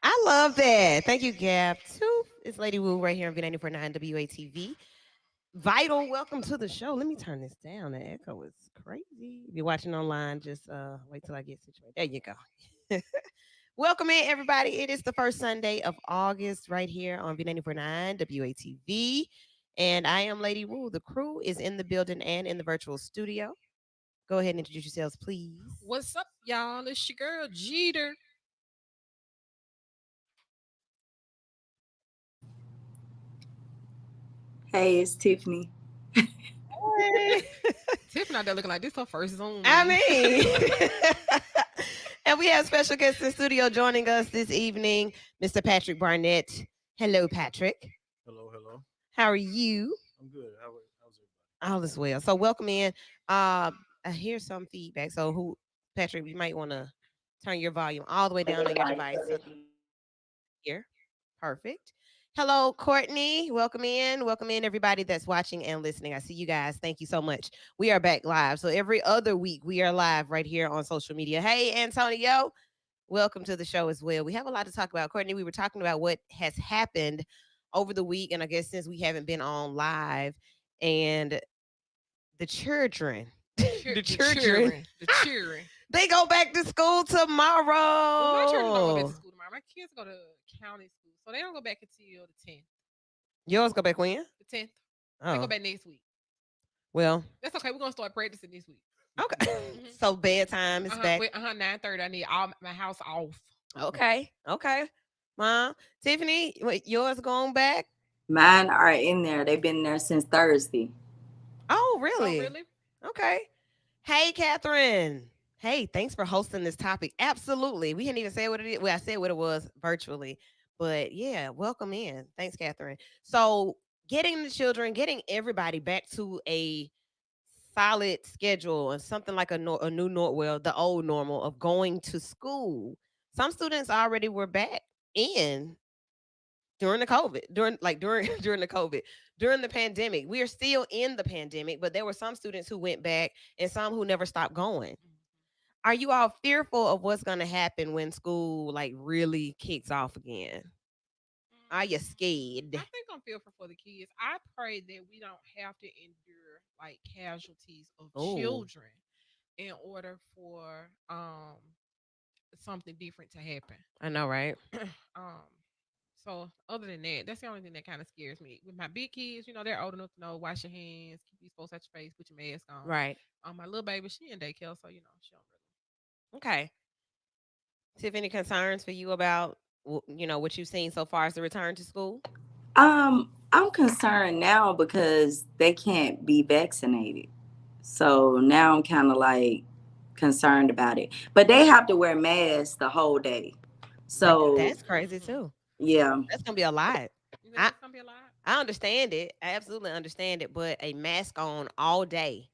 I love that. Thank you, Gab. Two is Lady Wu right here on V949 WATV. Vital, welcome to the show. Let me turn this down. The echo is crazy. If you're watching online, just wait till I get situated. There you go. Welcome in, everybody. It is the first Sunday of August right here on V949 WATV. And I am Lady Wu. The crew is in the building and in the virtual studio. Go ahead and introduce yourselves, please. What's up, y'all? It's your girl Jeter. Hey, it's Tiffany. Hey. Tiffany out there looking like this her first Zoom I meeting. mean, and we have special guests in studio joining us this evening, Mr. Patrick Barnett. Hello, Patrick. Hello, hello. How are you? I'm good. How's All is well. So, welcome in. I hear some feedback. So, who, Patrick, you might want to turn your volume all the way down on your device. So here, perfect. Hello, Courtney. Welcome in. Welcome in, everybody that's watching and listening. I see you guys. Thank you so much. We are back live. So, every other week, we are live right here on social media. Hey, Antonio. Welcome to the show as well. We have a lot to talk about. Courtney, we were talking about what has happened over the week, and I guess since we haven't been on live, and the children, the The children, cheering. The cheering. they go back to school Well, my children don't go back to tomorrow. school tomorrow. My kids go to county school. So they don't go back until the 10th. Yours go back when? The 10th. They go Oh, back next week. well, That's okay. We're gonna start practicing this week. okay. Mm-hmm. So bedtime is back. 9:30. I need all my house off. Okay, okay. Mom, Tiffany, wait, yours going back? Mine are in there. They've been there since Thursday. Oh, Oh, really? really? Okay. Hey, Catherine. Hey, thanks for hosting this topic. Absolutely. We didn't even say what it is. Well, I said what it was virtually, but yeah, welcome in. Thanks, Catherine. So, getting the children, getting everybody back to a solid schedule and something like a new well, the old normal of going to school. Some students already were back in during the COVID, during during the COVID, during the pandemic. We are still in the pandemic, but there were some students who went back and some who never stopped going. Are you all fearful of what's going to happen when school like really kicks off again? Are you I scared? think I'm fearful for the kids. I pray that we don't have to endure like casualties of Oh, children in order for something different to happen. I know, right? um so other than that, that's the only thing that kind of scares me. With my big kids, they're old enough to know wash your hands, keep these folks out your face, put your mask on. Right. My little baby, she in daycare, so she don't really. Okay. Tiff, any concerns for you about what you've seen so far as the return to school? I'm concerned now because they can't be vaccinated. So now I'm kind of like concerned about it. But they have to wear masks the whole day. So That's crazy Mm. too. yeah, That's gonna be a lot. You think I that's gonna be a lot? I understand it. I absolutely understand it, but a mask on all day,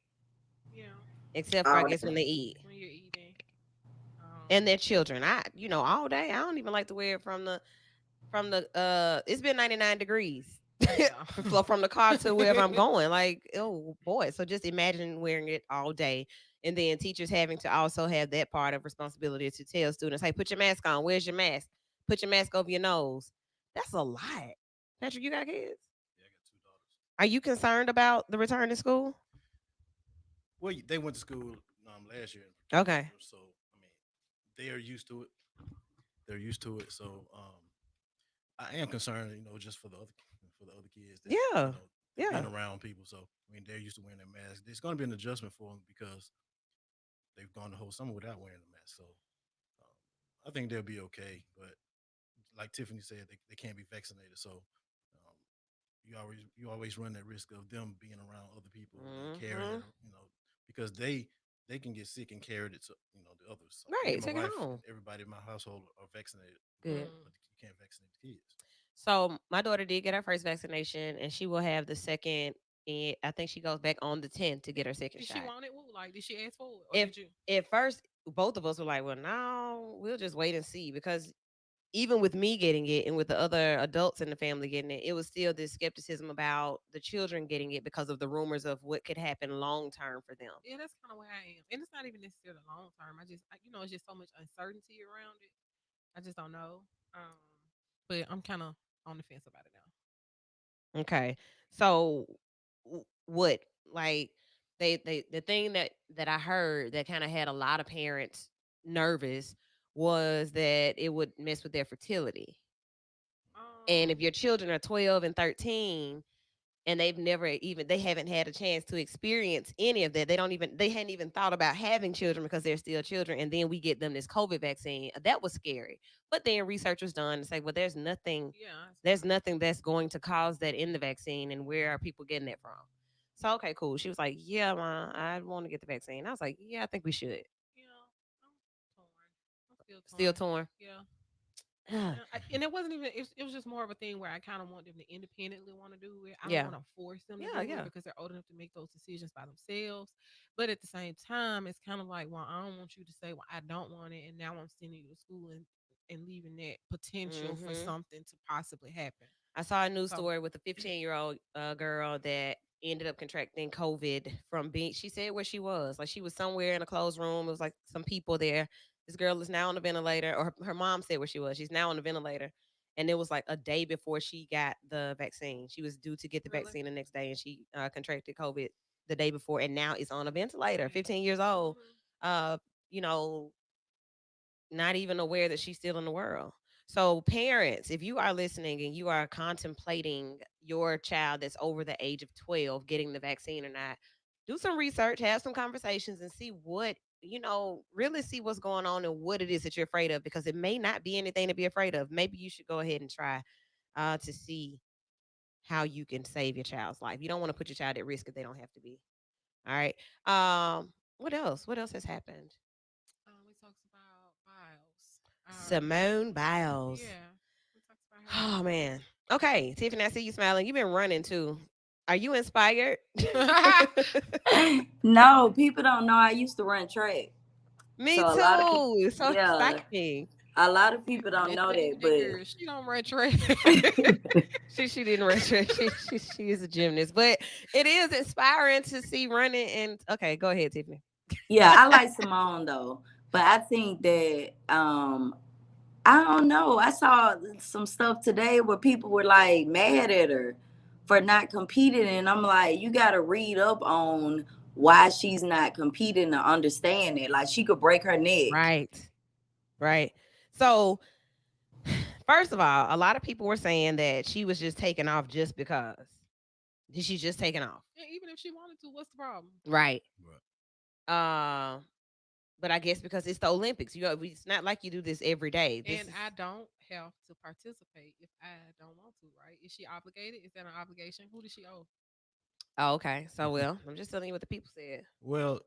Yeah, except for I all guess when day. they eat when you're eating. and their children. All day. I don't even like to wear it from the it's been 99 degrees. Yeah. So from the car to wherever I'm going, like, oh boy. So just imagine wearing it all day. And then teachers having to also have that part of responsibility to tell students, hey, put your mask on. Where's your mask? Put your mask over your nose. That's a lot. Patrick, you got kids? Yeah, I got two daughters. Are you concerned about the return to school? Well, they went to school last year in Okay. December, so I mean, they are used to it. They're used to it. So I am concerned, just for the other kids that Yeah. they're being Yeah. around people. So I mean, they're used to wearing their mask. It's going to be an adjustment for them because they've gone the whole summer without wearing the mask. So I think they'll be okay. But like Tiffany said, they can't be vaccinated. So um, you always run that risk of them being around other people and carrying it, Hmm. because they can get sick and carry it to the others. So me Right. and my Take it wife and home. everybody in my household are vaccinated, Good. Mm. but you can't vaccinate the kids. So my daughter did get her first vaccination, and she will have the second. And I think she goes back on the 10th to get her second Did she shot. want it? Woo? Like, did she ask for it, or If did you? at first both of us were like, well, no, we'll just wait and see, because even with me getting it and with the other adults in the family getting it, it was still this skepticism about the children getting it because of the rumors of what could happen long term for them. Yeah, that's kind of where I am, and it's not even necessarily long term. It's just so much uncertainty around it. I just don't know. But I'm kind of on the fence about it now. Okay. So what, like, they the thing that I heard that kind of had a lot of parents nervous was that it would mess with their fertility. And if Um, your children are 12 and 13 and they haven't had a chance to experience any of that, they hadn't even thought about having children because they're still children, and then we get them this COVID vaccine. That was scary. But then research was done to say, well, yeah, there's nothing that's going to cause that in the vaccine, and where are people getting it from? So okay, cool. She was like, yeah, ma, I want to get the vaccine. I was like, yeah, I think we should. yeah, I'm torn. I'm still Still torn. torn. Yeah. Yeah. And it wasn't even, it was just more of a thing where I kind of want them to independently want to do it. I don't Yeah. want to force them to Yeah. do it Yeah. because they're old enough to make those decisions by themselves. But at the same time, it's kind of like, well, I don't want you to say, well, I don't want it. And now I'm sending you to school and leaving that potential for Hmm. something to possibly happen. I saw a news So, story with a 15-year-old girl that ended up contracting COVID from being. She said where she was. Like she was somewhere in a closed room. It was like some people there. This girl is now on the ventilator, or her mom said where she was. She's now on the ventilator, and it was like a day before she got the vaccine. She was due to get the really? vaccine the next day, and she contracted COVID the day before, and now is on a ventilator. Dang. 15 years old. Hmm. Uh, you know, not even aware that she's still in the world. So, parents, if you are listening and you are contemplating your child that's over the age of 12 getting the vaccine or not, do some research, have some conversations, and see really see what's going on and what it is that you're afraid of, because it may not be anything to be afraid of. Maybe you should go ahead and try to see how you can save your child's life. You don't want to put your child at risk if they don't have to be. All right. What else? What else has happened? We talked about Biles. Simone Biles. Yeah, we talked about her Oh before. man. Okay, Tiffany, I see you smiling. You've been running too. Are you inspired? No, people don't know I used to run track. Me So a lot of people, too. It's so yeah, exciting. a lot of people don't That know thing, that, that girl, she don't run track. but She didn't run track. She is a gymnast, but it is inspiring to see running. And okay, go ahead, Tiffany. yeah, I like Simone though. But I think that I don't know. I saw some stuff today where people were like mad at her for not competing, and I'm like, you got to read up on why she's not competing to understand it. Like she could break her neck. Right, right. So first of all, a lot of people were saying that she was just taking off just because. She's just taking off. Yeah, even if she wanted to, what's the problem? Right. Right. Uh, but I guess because it's the Olympics, it's not like you do this every day. And I don't have to participate if I don't want to, right? Is she obligated? Is that an obligation? Who does she owe? Oh, okay. So, well, I'm just telling you what the people said. Well,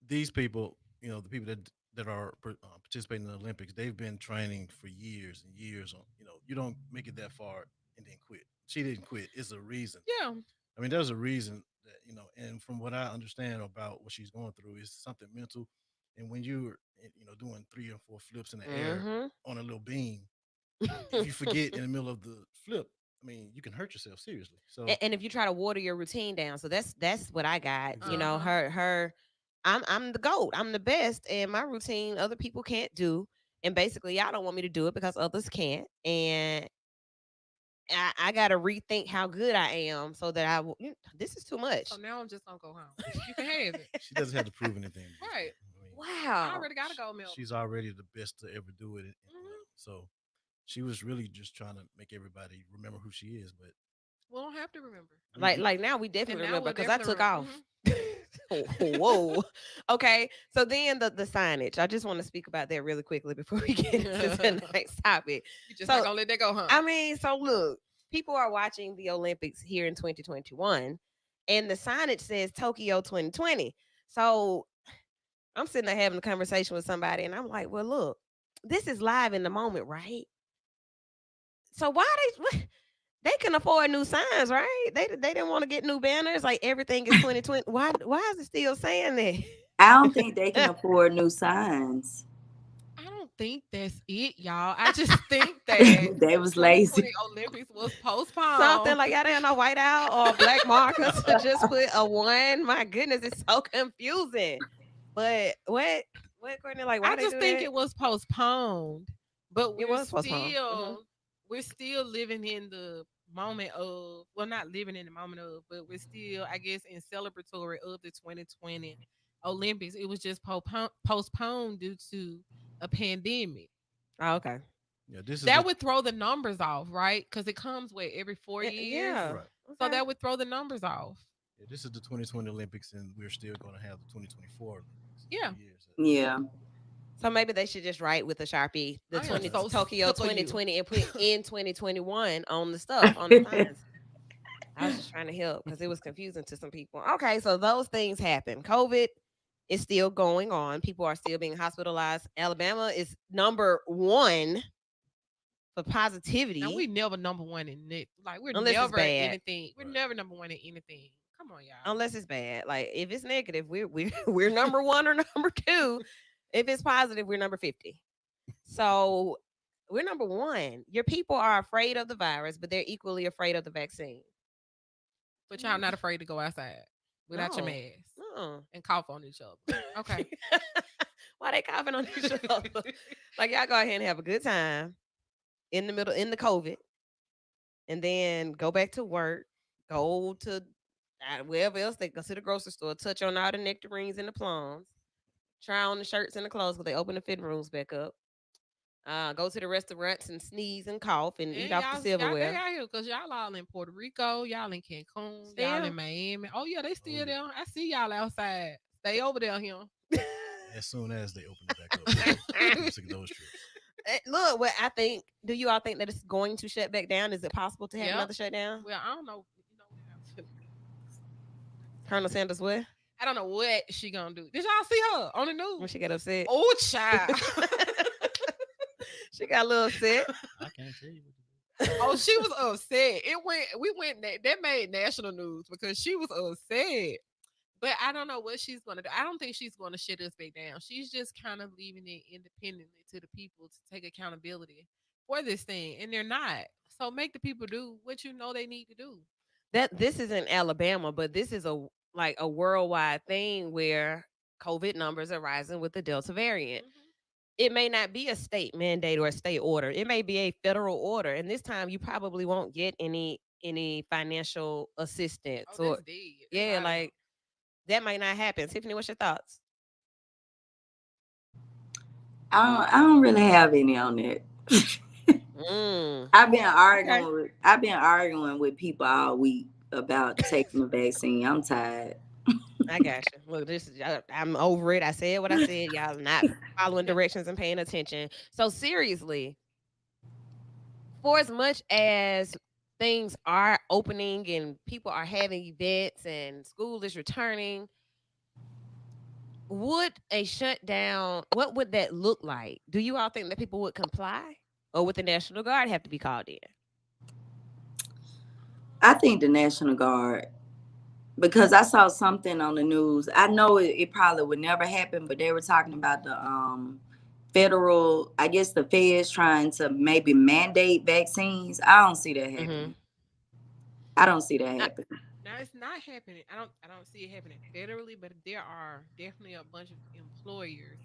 these people, the people that are participating in the Olympics, they've been training for years and years. On, you don't make it that far and then quit. She didn't quit. It's a reason. Yeah. I mean, there's a reason that and from what I understand about what she's going through, is something mental. And when you're, doing 3 or 4 flips in the air Mm-hmm. on a little beam, if you forget in the middle of the flip, I mean, you can hurt yourself seriously. So And if you try to water your routine down, so that's what I got. exactly. Her, I'm the goat. I'm the best, and my routine other people can't do. And basically, y'all don't want me to do it because others can't. And I got to rethink how good I am so that this is too much. So now I'm just gonna go home. You can have it. She doesn't have to prove anything. Right. I mean, I Wow. already got a gold medal. she's already the best to ever do it. Mhm. So she was really just trying to make everybody remember who she is. But We don't have to remember. Like now we And definitely now remember we'll because I definitely took off. Whoa. Okay. So then the signage. I just want to speak about that really quickly before we get into tonight's topic. You just So, not gonna let that go, huh? I mean, so look, people are watching the Olympics here in 2021, and the signage says Tokyo 2020. So I'm sitting there having a conversation with somebody, and I'm like, well, look, this is live in the moment, right? So why they can afford new signs, right? They didn't want to get new banners. Like everything is 2020. Why is it still saying I don't think they can that? afford new signs. I don't think that's it, y'all. I just think that They was 2020 lazy. Olympics was postponed. Something like y'all didn't know white out or black markers to just put a one. My goodness, it's so confusing. But what Courtney, like why I they just do think that? it was postponed. But It was postponed. we're still living in the moment of, well, not living in the moment of, but we're still, I guess, in celebratory of the 2020 Olympics. It was just postponed due to a pandemic. Oh, okay. Yeah, this is That the would throw the numbers off, right? Because it comes with every 4 years. Yeah. right. So Okay. that would throw the numbers off. Yeah, this is the 2020 Olympics, and we're still going to have the 2024 Olympics in Yeah. 2 years. Yeah. So maybe they should just write with a Sharpie the I am 20 so Tokyo sick of you. 2020 and put in 2021 on the stuff on the signs. I was just trying to help because it was confusing to some people. Okay, so those things happen. COVID is still going on. People are still being hospitalized. Alabama is number 1 for Now positivity, we never number one in it. Like we're unless it's never bad. anything. We're Right. never number one in anything. Come on, y'all. Unless it's bad. Like if it's negative, we're number 1 or number 2. If it's positive, we're number 50. So we're number 1. Your people are afraid of the virus, but they're equally afraid of the vaccine. But y'all not afraid to go outside without your No. mask No. and cough on each other. Okay. Why they coughing on each other? Like y'all go ahead and have a good time in the COVID, and then go back to work, go to wherever else they go to the grocery store, touch on all the nectarines and the plums, try on the shirts and the clothes because they open the fitting rooms back up. Go to the restaurants and sneeze and cough and eat And off the y'all, they silverware. out here because y'all all in Puerto Rico, y'all in Cancun, y'all Still? in Miami. Oh yeah, they still yeah. there. I see y'all outside. Stay over there here. As soon as they open it back up, I'm sick of those trips. Look, what I think. Do you all think that it's going to shut back down? Is it possible to have Yep. another shutdown? Well, I don't know. Colonel Sanders, what? I don't know what she gonna do. Did y'all see her on the When news? she got upset? Oh, child. She got a little upset. I can't tell you what to do. Oh, she was upset. We went that made national news because she was upset. But I don't know what she's gonna do. I don't think she's gonna shut us back down. She's just kind of leaving it independently to the people to take accountability for this thing, and they're not. So make the people do what you know they need to do. That this is in Alabama, but this is a worldwide thing where COVID numbers are rising with the Delta variant. Mhm. It may not be a state mandate or a state order. It may be a federal order, and this time you probably won't get any financial assistance Oh, or that's dead. That's yeah, outta like that might not happen. Tiffany, what's your thoughts? I don't really have any on that. Mm, I've been okay. arguing with people all week about taking the vaccine. I'm tired. I got you. Look, I'm over it. I said what I said. Y'all not following there. directions and paying attention. So seriously, for as much as things are opening and people are having events and school is returning, would a shutdown, what would that look like? Do you all think that people would comply? Or would the National Guard have to be called in? I think the National Guard, because I saw something on the news. I know it probably would never happen, but they were talking about the federal, I guess the feds trying to maybe mandate vaccines. I don't see that happening. I don't see that I- happening. Now it's not happening. I don't see it happening federally, but there are definitely a bunch of employers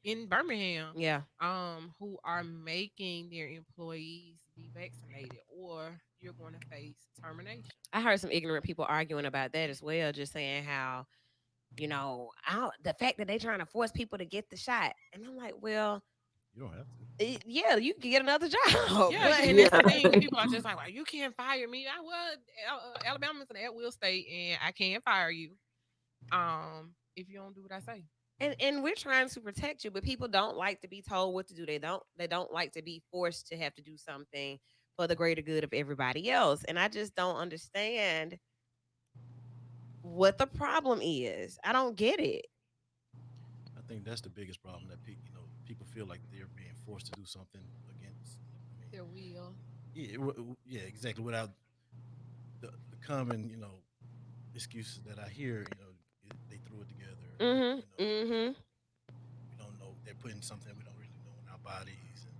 in Birmingham yeah. who are making their employees be vaccinated or you're going to face termination. I heard some ignorant people arguing about that as well, just saying how, the fact that they're trying to force people to get the shot. And I'm like, well, You don't have to. yeah, you can get another job. Yeah, but and that's the Yeah. thing. People are just like, well, you can't fire me. Alabama's an at-will state, and I can't fire you if you don't do what I say. and we're trying to protect you, but people don't like to be told what to do. They don't like to be forced to have to do something for the greater good of everybody else. And I just don't understand what the problem is. I don't get it. I think that's the biggest problem that people feel like they're being forced to do something against. Their will. Yeah, exactly. Without the common, excuses that I hear, they threw it together. Mm-hmm. Mm-hmm. We don't know they're putting something we don't really know in our bodies, and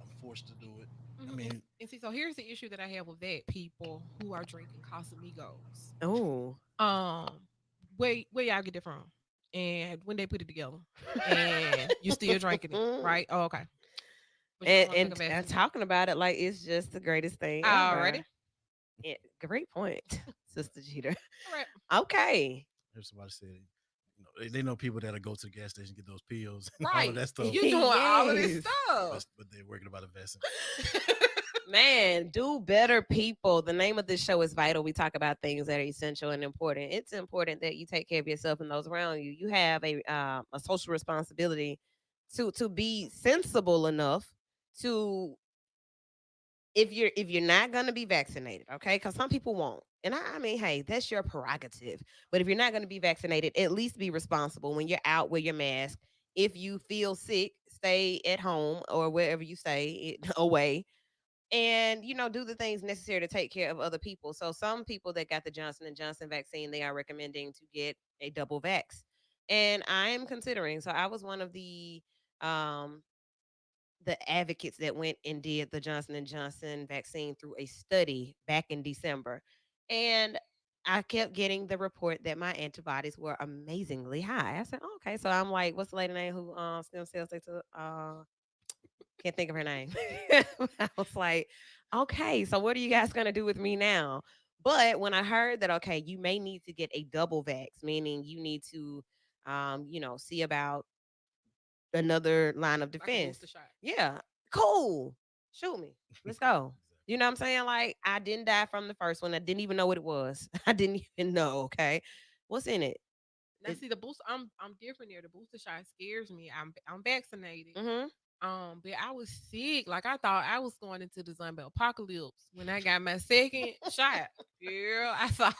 I'm forced to do it. I Mhm. mean, And see, so here's the issue that I have with that: people who are drinking Casamigos. Oh. Um, where y'all get it from? and when they put it together, and you still drinking it, right? Oh, okay. But you don't and, want to take a and and vaccine talking about it like it's just the greatest thing ever. already. Yeah, great point, Sister Jeter. All right. Okay. There's somebody said, they know people that'll go to the gas station get those pills and all of Right. that And stuff, you doing all of this Yes. stuff. but they're working about investing. Man, do better, people. The name of this show is Vital. We talk about things that are essential and important. It's important that you take care of yourself and those around you. You have a social responsibility to be sensible enough to, if you're not going to be vaccinated, okay, because some people won't, and I mean, hey, that's your prerogative. But if you're not going to be vaccinated, at least be responsible. When you're out, wear your mask. If you feel sick, stay at home or wherever you stay away, and do the things necessary to take care of other people. So some people that got the Johnson & Johnson vaccine, they are recommending to get a double vax, and I am considering. So I was one of um the advocates that went and did the Johnson & Johnson vaccine through a study back in December. And I kept getting the report that my antibodies were amazingly high. I said, oh, okay. So I'm like, what's the lady name who stem cells take to can't think of her name. I was like, okay, so what are you guys gonna do with me now? But when I heard that, okay, you may need to get a double vax, meaning you need to see about another line of Like a defense. booster shot. Yeah, cool. Shoot me. Let's go. You know what I'm saying? Like, I didn't die from the first one. I didn't even know what it was. I didn't even know. Okay, what's in it? Now see the booster. I'm different there. The booster shot scares me. I'm vaccinated. Mm-hmm. But I was sick. Like I thought I was going into the zombie apocalypse when I got my second shot. Girl, I thought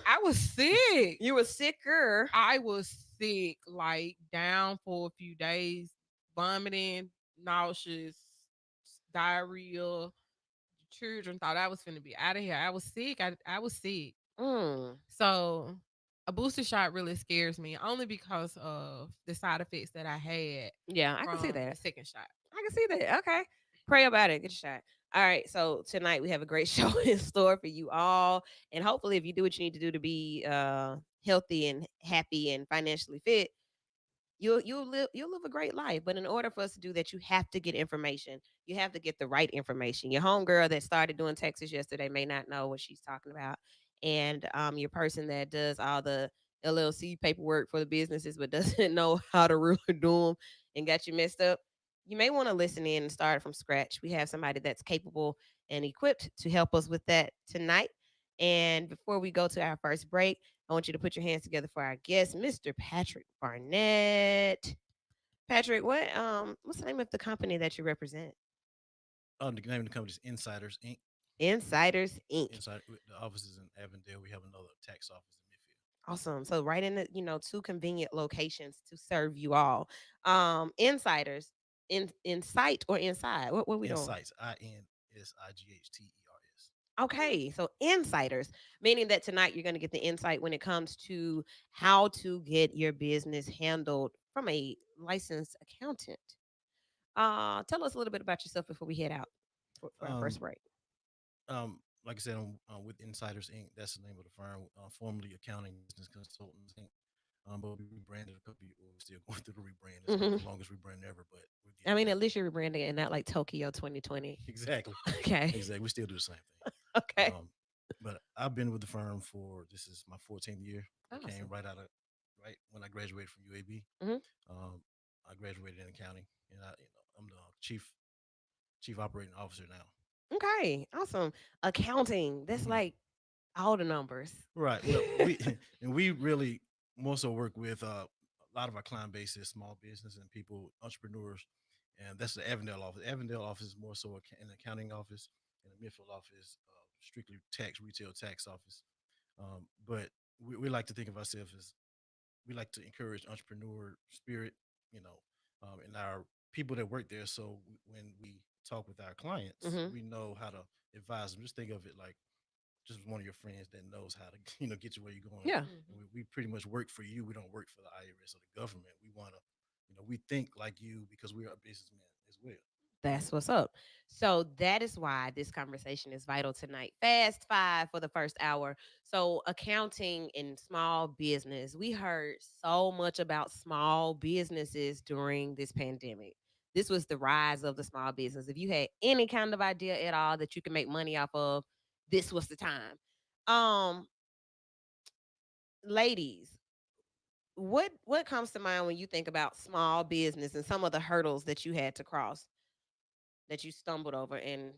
I was sick. You were sicker. I was sick, like down for a few days, vomiting, nauseous, diarrhea. Children thought I was finna be out of here. I was sick. I was sick. Mm. So a booster shot really scares me only because of the side effects that I had Yeah, I can see from the that. second shot. I can see that. Okay. Pray about it. Get a shot. All right. So tonight we have a great show in store for you all. And hopefully, if you do what you need to do to be healthy and happy and financially fit, you'll live a great life. But in order for us to do that, you have to get information. You have to get the right information. Your homegirl that started doing Texas yesterday may not know what she's talking about, and your person that does all the LLC paperwork for the businesses but doesn't know how to really do them and got you messed up. You may want to listen in and start from scratch. We have somebody that's capable and equipped to help us with that tonight. And before we go to our first break, I want you to put your hands together for our guest, Mr. Patrick Barnett. Patrick, what's the name of the company that you represent? The name of the company is Insiders Inc. Insiders Inc. Inside the offices in Avondale. We have another tax office in Midfield. Awesome. So right in the, two convenient locations to serve you all. Insiders in sight or inside. What we doing? Insights, INSIGHTERS. Okay, so insiders, meaning that tonight you're going to get the insight when it comes to how to get your business handled from a licensed accountant. Tell us a little bit about yourself before we head out for our first Um, break. like I said, I'm with Insiders Inc. That's the name of the firm, formerly Accounting Business Consultants Inc. But we rebranded a couple. We're still going through the rebrand. It's Hmm. the longest rebrand ever, but we're I getting mean, there. at least you're rebranding and not like Tokyo 2020. Exactly, Okay. exactly. We still do the same thing. Okay. But I've been with the firm for this is my 14th year. I came Awesome. right when I graduated from UAB. Hmm. Um, I graduated in accounting, and I'm the chief operating officer now. Okay. Awesome. Accounting. That's Mhm. like all the numbers. Right. Well, we and we really more so work with a lot of our client base is small business and people, entrepreneurs, and that's the Avondale office. Avondale office is more so an accounting office, and the Midfield office strictly retail tax office. But we like to think of ourselves as we like to encourage entrepreneur spirit, you know, and our people that work there. So when we talk with our clients, Hmm. we know how to advise them. Just think of it like just one of your friends that knows how to get you where you're going. Yeah. Mhm. And we pretty much work for you. We don't work for the IRS or the government. We want to we think like you because we're a businessman as well. That's what's up. So that is why this conversation is vital tonight. Fast five for the first hour. So accounting in small business. We heard so much about small businesses during this pandemic. This was the rise of the small business. If you had any kind of idea at all that you can make money off of, this was the time. Um, Ladies, what comes to mind when you think about small business and some of the hurdles that you had to cross, that you stumbled over and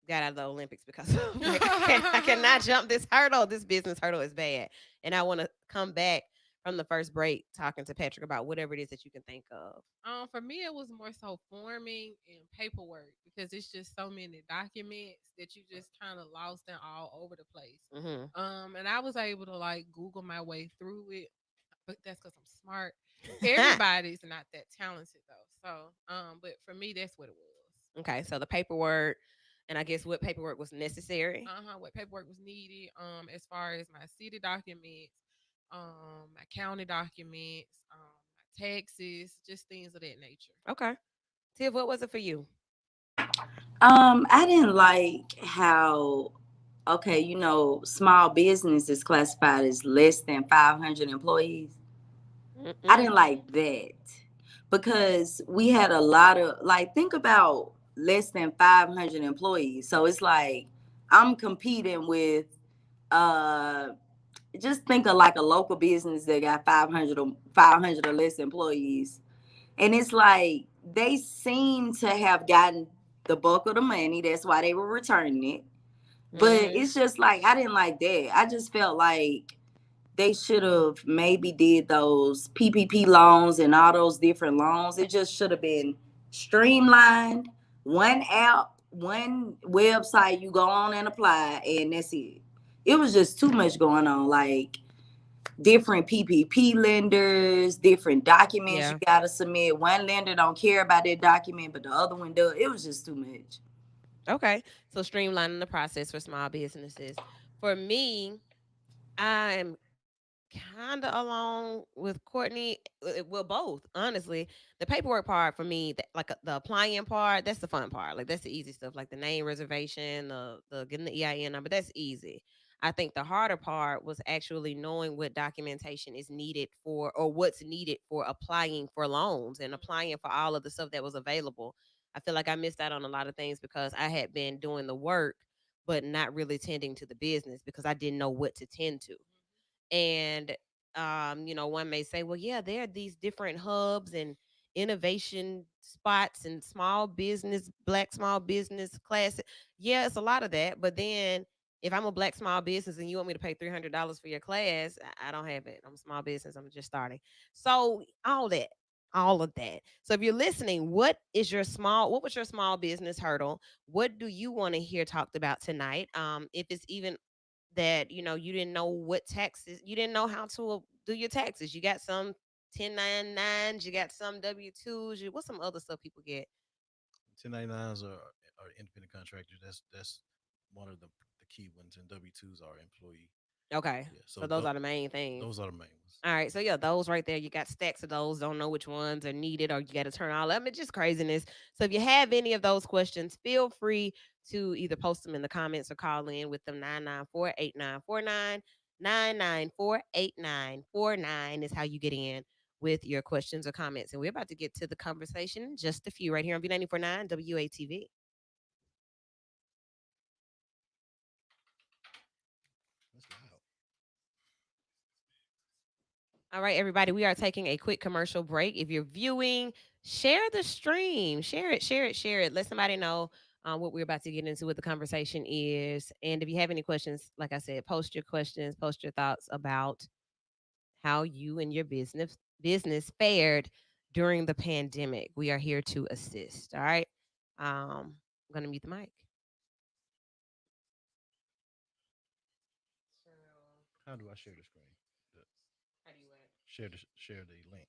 got out of the Olympics because of, like, I cannot jump this hurdle. This business hurdle is bad. And I want to come back from the first break talking to Patrick about whatever it is that you can think of. For me, it was more so forming and paperwork because it's just so many documents that you just kind of lost and all over the place. Hmm. And I was able to like Google my way through it, but that's because I'm smart. Everybody's not that talented though. So, but for me, that's what it was. Okay, so the paperwork, and I guess what paperwork was necessary. What paperwork was needed, as far as my city documents, my county documents, my taxes, just things of that nature. Okay. Tiff, what was it for you? I didn't like how, okay, small business is classified as less than 500 employees. I didn't Mm-mm. like that because we had a lot of, like, think about less than 500 employees. So it's like I'm competing with, uh, just think of like a local business that got 500 or less employees. And it's like they seem to have gotten the bulk of the money. That's why they were returning it. But Hmm. it's just like I didn't like that. I just felt like they should have maybe did those PPP loans and all those different loans. It just should have been streamlined. One app, one website, you go on and apply, and that's it. It was just too much going on. Like different PPP lenders, different documents you Yeah. gotta submit. One lender don't care about that document, but the other one does. It was just too much. Okay. So streamlining the process for small businesses. For me, I'm kind of along with Courtney. Well, both, honestly. The paperwork part for me, like the applying part, that's the fun part. Like that's the easy stuff, like the name reservation, the getting the EIN number. That's easy. I think the harder part was actually knowing what documentation is needed for, or what's needed for applying for loans and applying for all of the stuff that was available. I feel like I missed out on a lot of things because I had been doing the work, but not really tending to the business because I didn't know what to tend to. And one may say, well, yeah, there are these different hubs and innovation spots and black small business class. Yeah, it's a lot of that. But then if I'm a black small business and you want me to pay $300 for your class, I don't have it. I'm a small business. I'm just starting. So all of that. So if you're listening, what was your small business hurdle? What do you want to hear talked about tonight? If it's even that you didn't know what taxes, you didn't know how to do your taxes, you got some 1099s, you got some W2s, what's some other stuff people get? 1099s are independent contractors. That's one of the key ones, and W2s are employee. Okay, Yeah, so so those are the main things. those are the main ones. All right, so yeah, those right there, you got stacks of those, don't know which ones are needed, or you got to turn all of them. It's just craziness. So if you have any of those questions, feel free to either post them in the comments or call in with them. 994-8949. 994-8949 is how you get in with your questions or comments. And we're about to get to the conversation in just a few right here on B949 WATV. That's loud. All right, everybody, we are taking a quick commercial break. If you're viewing, share the stream, share it, share it, share it. Let somebody know what we're about to get into, what the conversation is. And if you have any questions, like I said, post your questions, post your thoughts about how you and your business fared during the pandemic. We are here to assist. All right. I'm gonna mute the mic. How do I share the screen? The, How do you share the link.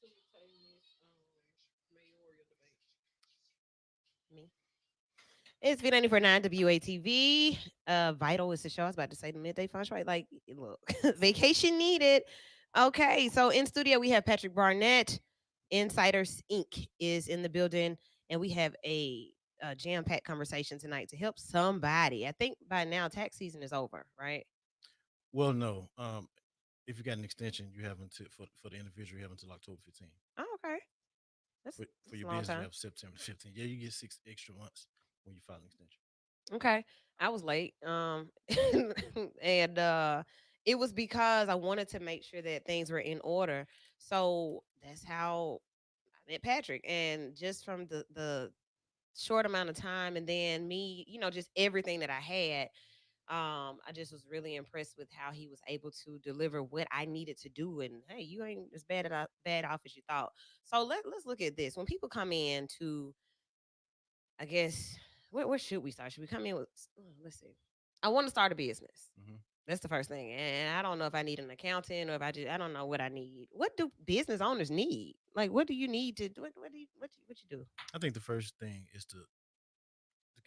facilitating this mayoral debate? Me. It's V94.9 WATV. Vital is the show. I was about to say the midday fun right. Like, look, vacation needed. Okay, so in studio we have Patrick Barnett. Insiders Inc. is in the building, and we have a jam-packed conversation tonight to help somebody. I think by now tax season is over, right? Well, no. If you got an extension, you have until for the individual, you have until October 15th. Oh, okay. For That's a your long business, you time. have September 15th. Yeah, you get 6 extra months when you file an extension. Okay. I was late. And it was because I wanted to make sure that things were in order. So that's how I met Patrick. And just from the short amount of time and then me, just everything that I had, I just was really impressed with how he was able to deliver what I needed to do. And hey, you ain't as bad off as you thought. So let's look at this. When people come in to, I guess, where should we start? Should we come in with? Let's see. I want to start a business. Hmm. That's the first thing, and I don't know if I need an accountant or if I don't know what I need. What do business owners need? Like, what do you need to do? What you do? I think the first thing is to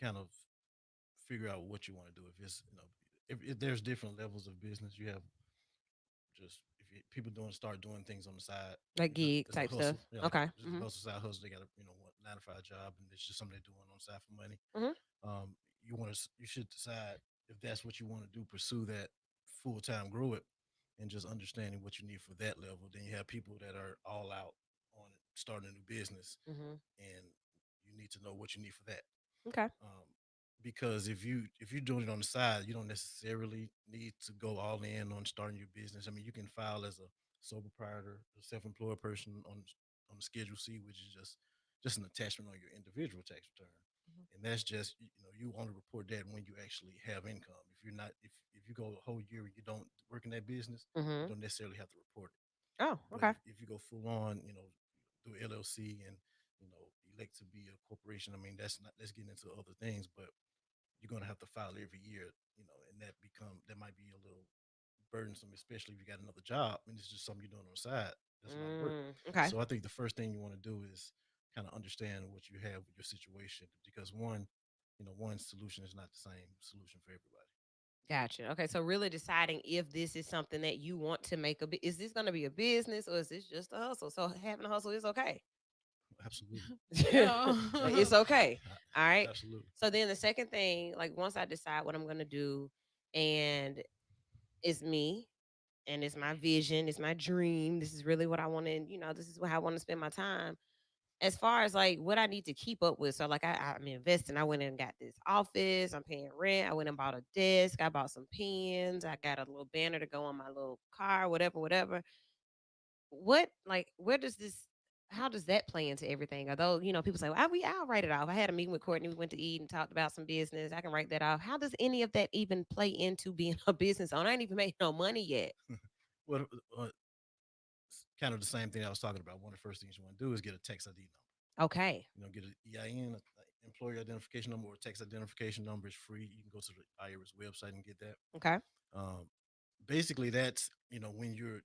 kind of figure out what you want to do. If it's if there's different levels of business, you have just if people start doing things on the side. Like gig It's a type stuff. hustle. Yeah, like Okay. just a hustle side hustle. They got a 9 to 5 job, and it's just something they're doing on the side for money. Hmm. You should decide if that's what you want to do. Pursue that full time, grow it, and just understanding what you need for that level. Then you have people that are all out on starting a new business, Hmm. and you need to know what you need for that. Okay. Um, because if you're doing it on the side, you don't necessarily need to go all in on starting your business. I mean, you can file as a sole proprietor, a self-employed person on the Schedule C, which is just an attachment on your individual tax return, and that's just you want to report that when you actually have income. If you're not if you go a whole year you don't work in that business, you Hmm. don't necessarily have to report it. Oh, But okay. if you go full on, do LLC and elect to be a corporation, I mean that's getting into other things, but you're gonna have to file every year, and that might be a little burdensome, especially if you got another job and it's just something you're doing on the side. That's a lot of work. Okay. So I think the first thing you want to do is kind of understand what you have with your situation because one solution is not the same solution for everybody. Gotcha. Okay, so really deciding if this is something that you want to make is this going to be a business or is this just a hustle? So having a hustle is okay. Absolutely. Yeah. Like, it's okay. All right. Absolutely. So then the second thing, like once I decide what I'm gonna do, and it's me, and it's my vision, it's my dream. This is really what I want to, this is how I want to spend my time. As far as like what I need to keep up with, so like I'm investing. I went and got this office. I'm paying rent. I went and bought a desk. I bought some pens. I got a little banner to go on my little car, whatever, whatever. What like where does this how does that play into everything? Although, people say, well, I'll write it off. I had a meeting with Courtney. We went to eat and talked about some business. I can write that off. How does any of that even play into being a business owner? I ain't even made no money yet. Well, it's kind of the same thing I was talking about. One of the first things you want to do is get a tax ID number. Okay. Get an EIN, employer identification number, or tax identification number is free. You can go to the IRS website and get that. Okay. Um, Basically, that's when you're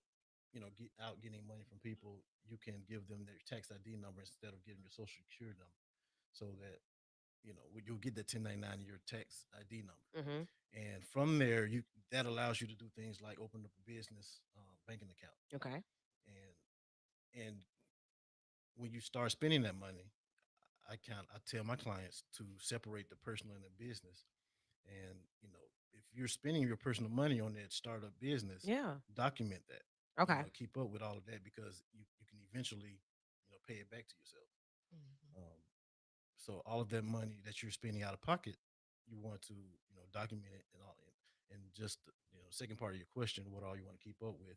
getting money from people, you can give them their tax ID number instead of giving your social security number, so that you'll get that 1099 your tax ID number, Mm-hmm. and from there you that allows you to do things like open up a business banking account, Okay. and when you start spending that money, I tell my clients to separate the personal and the business. And if you're spending your personal money on that startup business, Yeah. document that. Okay. Keep up with all of that because you can eventually pay it back to yourself. Mhm. So all of that money that you're spending out of pocket, you want to document it and all. And just second part of your question, what all you want to keep up with?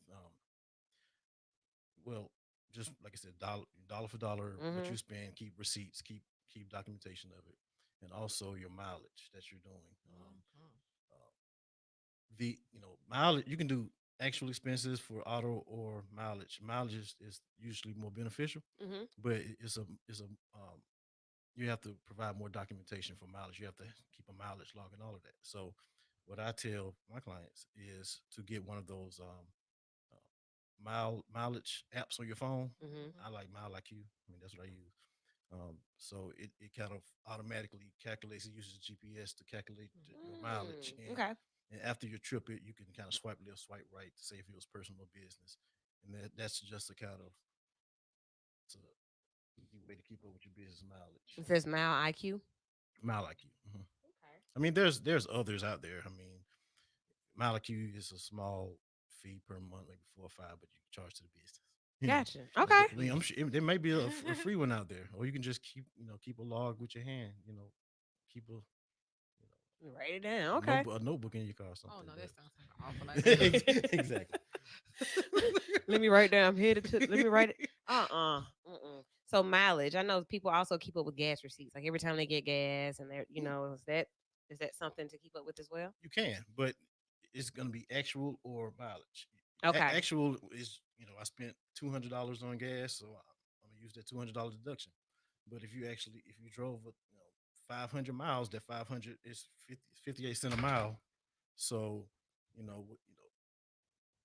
Well, just like I said, dollar for dollar, what Mhm. you spend, keep receipts, keep documentation of it, and also your mileage that you're doing. Uh, the mileage you can do actual expenses for auto or mileage. Mileage is usually more beneficial, Mhm. but it's a you have to provide more documentation for mileage. You have to keep a mileage log and all of that. So, what I tell my clients is to get one of those mileage apps on your phone. Hmm. I like Mile IQ. I mean, that's what I use. So it kind of automatically calculates. It uses GPS to calculate your mileage, Okay. and after your trip, you can kind of swipe left, swipe right to say if it was personal or business, and that's just a kind of it's a easy way to keep up with your business mileage. It says Mile IQ. Mile IQ. Okay. I mean, there's others out there. I mean, Mile IQ is a small fee per month, maybe 4 or 5, but you can charge to the business. You know, Gotcha. Okay. I mean, I'm sure there may be a free one out there, or you can just keep a log with your hand. Keep Write it down. Okay. a notebook in your car or Oh something. no, that sounds kind of awful. Exactly. Let me write down. I'm headed to. Let me write it. Mm-mm. So mileage. I know people also keep up with gas receipts. Like every time they get gas, and they're is that something to keep up with as well? You can, but it's going to be actual or mileage. Okay. Actual is I spent $200 on gas, so I'm gonna use that $200 deduction. But if you drove 500 miles, that 500 is 58 cents a mile. So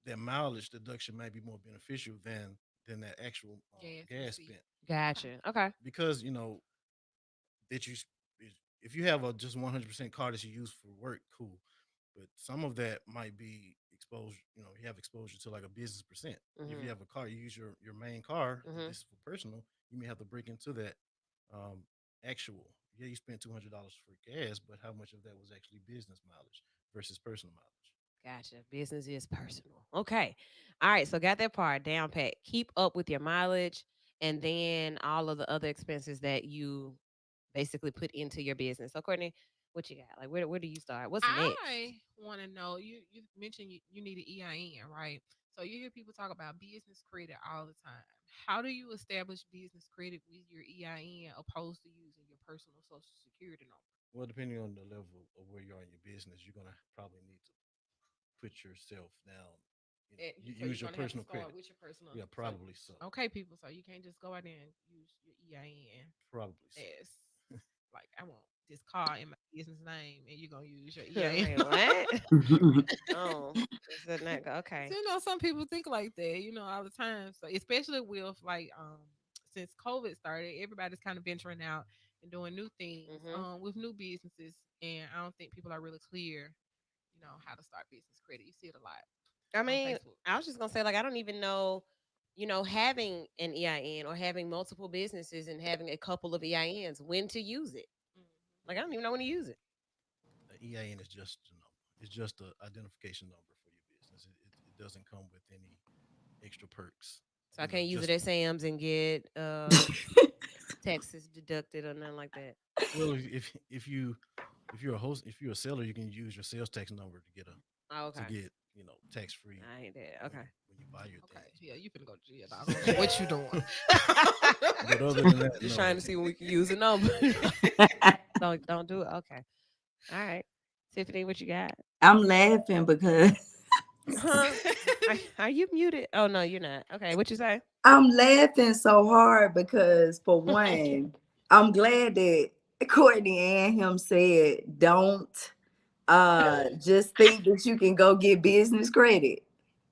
that mileage deduction might be more beneficial than that actual Gas gas receipt. spent Okay. Gotcha. Okay. because that if you have a just 100% car that you use for work, cool. But some of that might be exposure. You have exposure to like a business percent. If you Hmm. have a car, you use your main car. And Hmm. this is for personal. You may have to break into that um, actual. Yeah, you spent $200 for gas, but how much of that was actually business mileage versus personal mileage? Gotcha. Business is personal. Okay. All right. So got that part down pat. Keep up with your mileage, and then all of the other expenses that you basically put into your business. So Courtney, what you got? Like where do you start? What's next? I want to know. You mentioned you need an EIN, right? So you hear people talk about business credit all the time. How do you establish business credit with your EIN opposed to using your personal social security number? Well, depending on the level of where you are in your business, you're gonna probably need to put yourself down. You So you're use your gonna have to personal start credit. with your personal. Yeah, So probably so. okay, people. So you can't just go out there and use your EIN Probably so. as like I want this car in my business name, and you're gonna use your EIN. Wait, what? Oh, is that not So, okay? some people think like that, all the time. So especially with like since COVID started, everybody's kind of venturing out and doing new things Hmm. with new businesses, and I don't think people are really clear, how to start business credit. You see it a lot I on mean, Facebook. I was just gonna say, like, I don't even know, having an EIN or having multiple businesses and having a couple of EINs, when to use it. Mhm. Like, I don't even know when to use it. The EIN is just a number. It's just an identification number for your business. It doesn't come with any extra perks. So I can't use it Just at Sam's and get taxes deducted or nothing like that. well, if you're a host, if you're a seller, you can use your sales tax number Oh, to okay. get tax free I ain't that. Okay. when you buy your Okay, things. yeah, you finna go to jail, dog. I don't know what you doing? But other than that, Just no. trying to see when we can use a number. Don't do it. Okay. All right. Tiffany, what you got? I'm laughing because Huh? Are you muted? Oh no, you're not. Okay, what you say? I'm laughing so hard because for one, I'm glad that Courtney and him said don't just think that you can go get business credit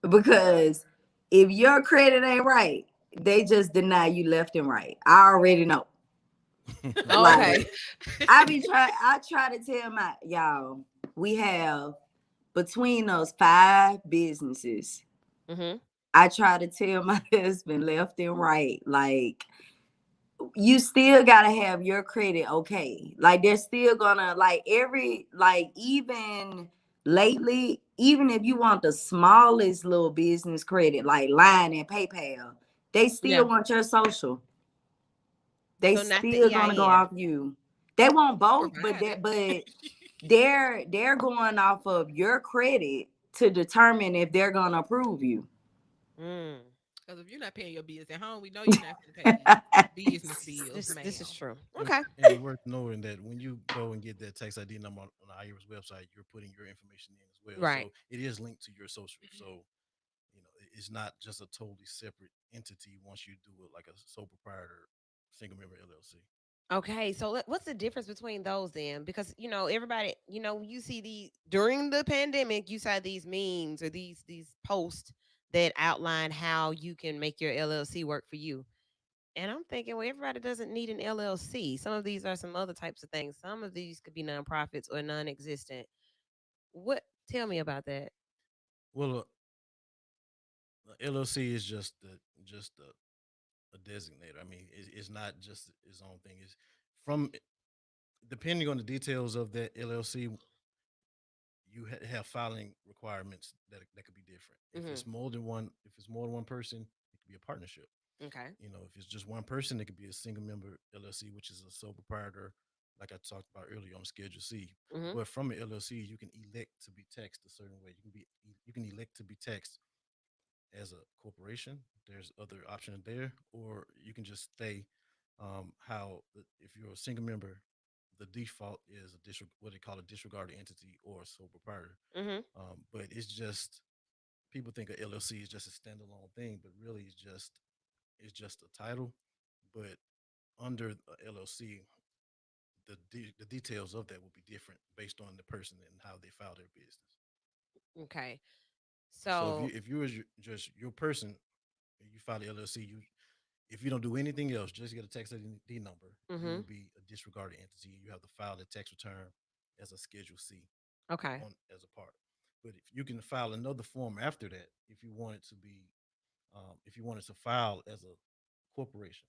because if your credit ain't right, they just deny you left and right. I already know. Like Okay. I try to tell my y'all, we have between those 5 businesses. Mm-hmm. I try to tell my husband left and right, like you still gotta have your credit okay. Like they're still gonna like even lately, even if you want the smallest little business credit, like Line and PayPal, they Yeah. still want your social. They So not the still gonna go EIN. off you. They want You both, but provide it. they're going off of your credit to determine if they're gonna approve you. Mm. Because if you're not paying your bills at home, we know you're not going to pay business bills, This is ma'am. true. and, Okay. and worth knowing that when you go and get that tax ID number on the IRS website, you're putting your information in as well. Right. So it is linked to your social. So it's not just a totally separate entity once you do it like a sole proprietor, single member LLC. Okay. So what's the difference between those then? Because everybody, you see the during the pandemic, you saw these memes or these posts that outline how you can make your LLC work for you. And I'm thinking, well, everybody doesn't need an LLC. Some of these are some other types of things. Some of these could be nonprofits or non-existent. What? Tell me about that. Well, LLC is just a designator. I mean, it's not just its own thing. It's from depending on the details of that LLC, you have filing requirements that could be different. Hmm. If it's more than one person, it could be a partnership. Okay. You know, if it's just one person, it could be a single member LLC, which is a sole proprietor, like I talked about earlier on Schedule C. Hmm. But from an LLC, you can elect to be taxed a certain way. You can elect to be taxed as a corporation. There's other options there, or you can just stay if you're a single member, the default is what they call a disregarded entity or a sole proprietor. Hmm. But it's just people think a LLC is just a standalone thing, but really it's just a title. But under a LLC, the details of that will be different based on the person and how they file their business. Okay. So So, if you was just your person, and you file the LLC, if you don't do anything else, just get a tax ID number, you hmm, will be a disregarded entity. You have to file the tax return as a Schedule C okay. on as a part. But if you can file another form after that, if you wanted to file as a corporation,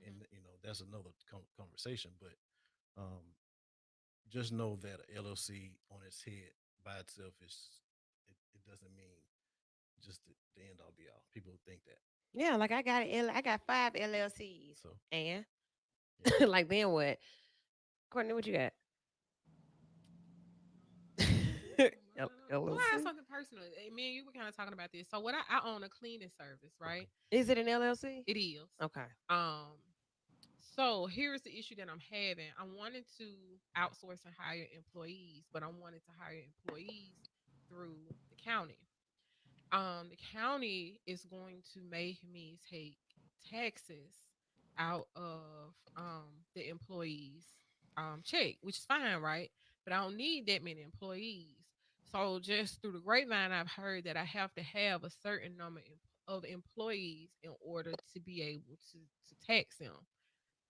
and that's another conversation. But um, just know that a LLC on its head by itself it doesn't mean just the end all be all. People think that. Yeah, like I got five LLCs. So And yeah. like then what? Courtney, what you got? Well, I have LLC? something personal. Me and you were kind of talking about this. So, what I own a cleaning service, right? Okay. Is it an LLC? It is. Okay. Um, so here's the issue that I'm having. I wanted to outsource and hire employees, but I wanted to hire employees through the county. The county is going to make me take taxes out of the employees check, which is fine, right? But I don't need that many employees. So just through the grapevine, I've heard that I have to have a certain number of employees in order to be able to tax them.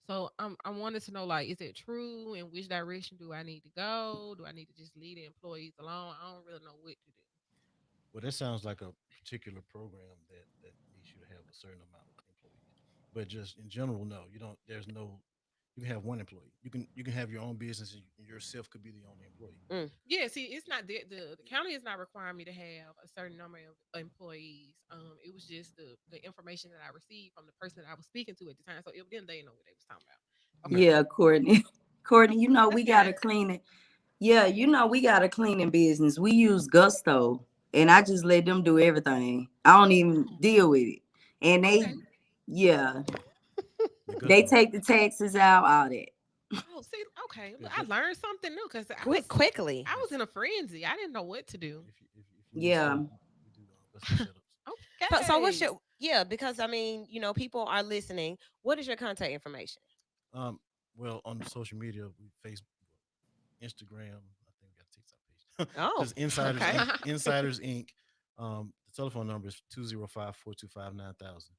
So I wanted to know, like, is it true? In which direction do I need to go? Do I need to just leave the employees alone? I don't really know what to do. Well, that sounds like a particular program that needs you to have a certain amount of employees. But just in general, no, you don't. There's no. You can have one employee. You can have your own business, and yourself could be the only employee. Mm, Yeah, see, it's not the county is not requiring me to have a certain number of employees. It was just the information that I received from the person that I was speaking to at the time. So evidently they know what they was talking about. Okay. Yeah. Yeah, Courtney. Courtney, we got a Okay. cleaning. Yeah, we got a cleaning business. We use Gusto, and I just let them do everything. I don't even Oh, deal with it. And okay. yeah, The they gusto. take the taxes out, all that. Oh, see, okay. Yeah, Look, I learned something new because quickly. I if was in a frenzy. I didn't know what to do. if you need Yeah. some, we do gusto setups. So what's Okay. your yeah? Because I mean, people are listening. What is your contact information? Um, well, on the social media, we Facebook, Instagram. I think we got a TikTok page. Oh, Just Insiders okay. Inc. Insiders Inc. The telephone number is 205-425-9000.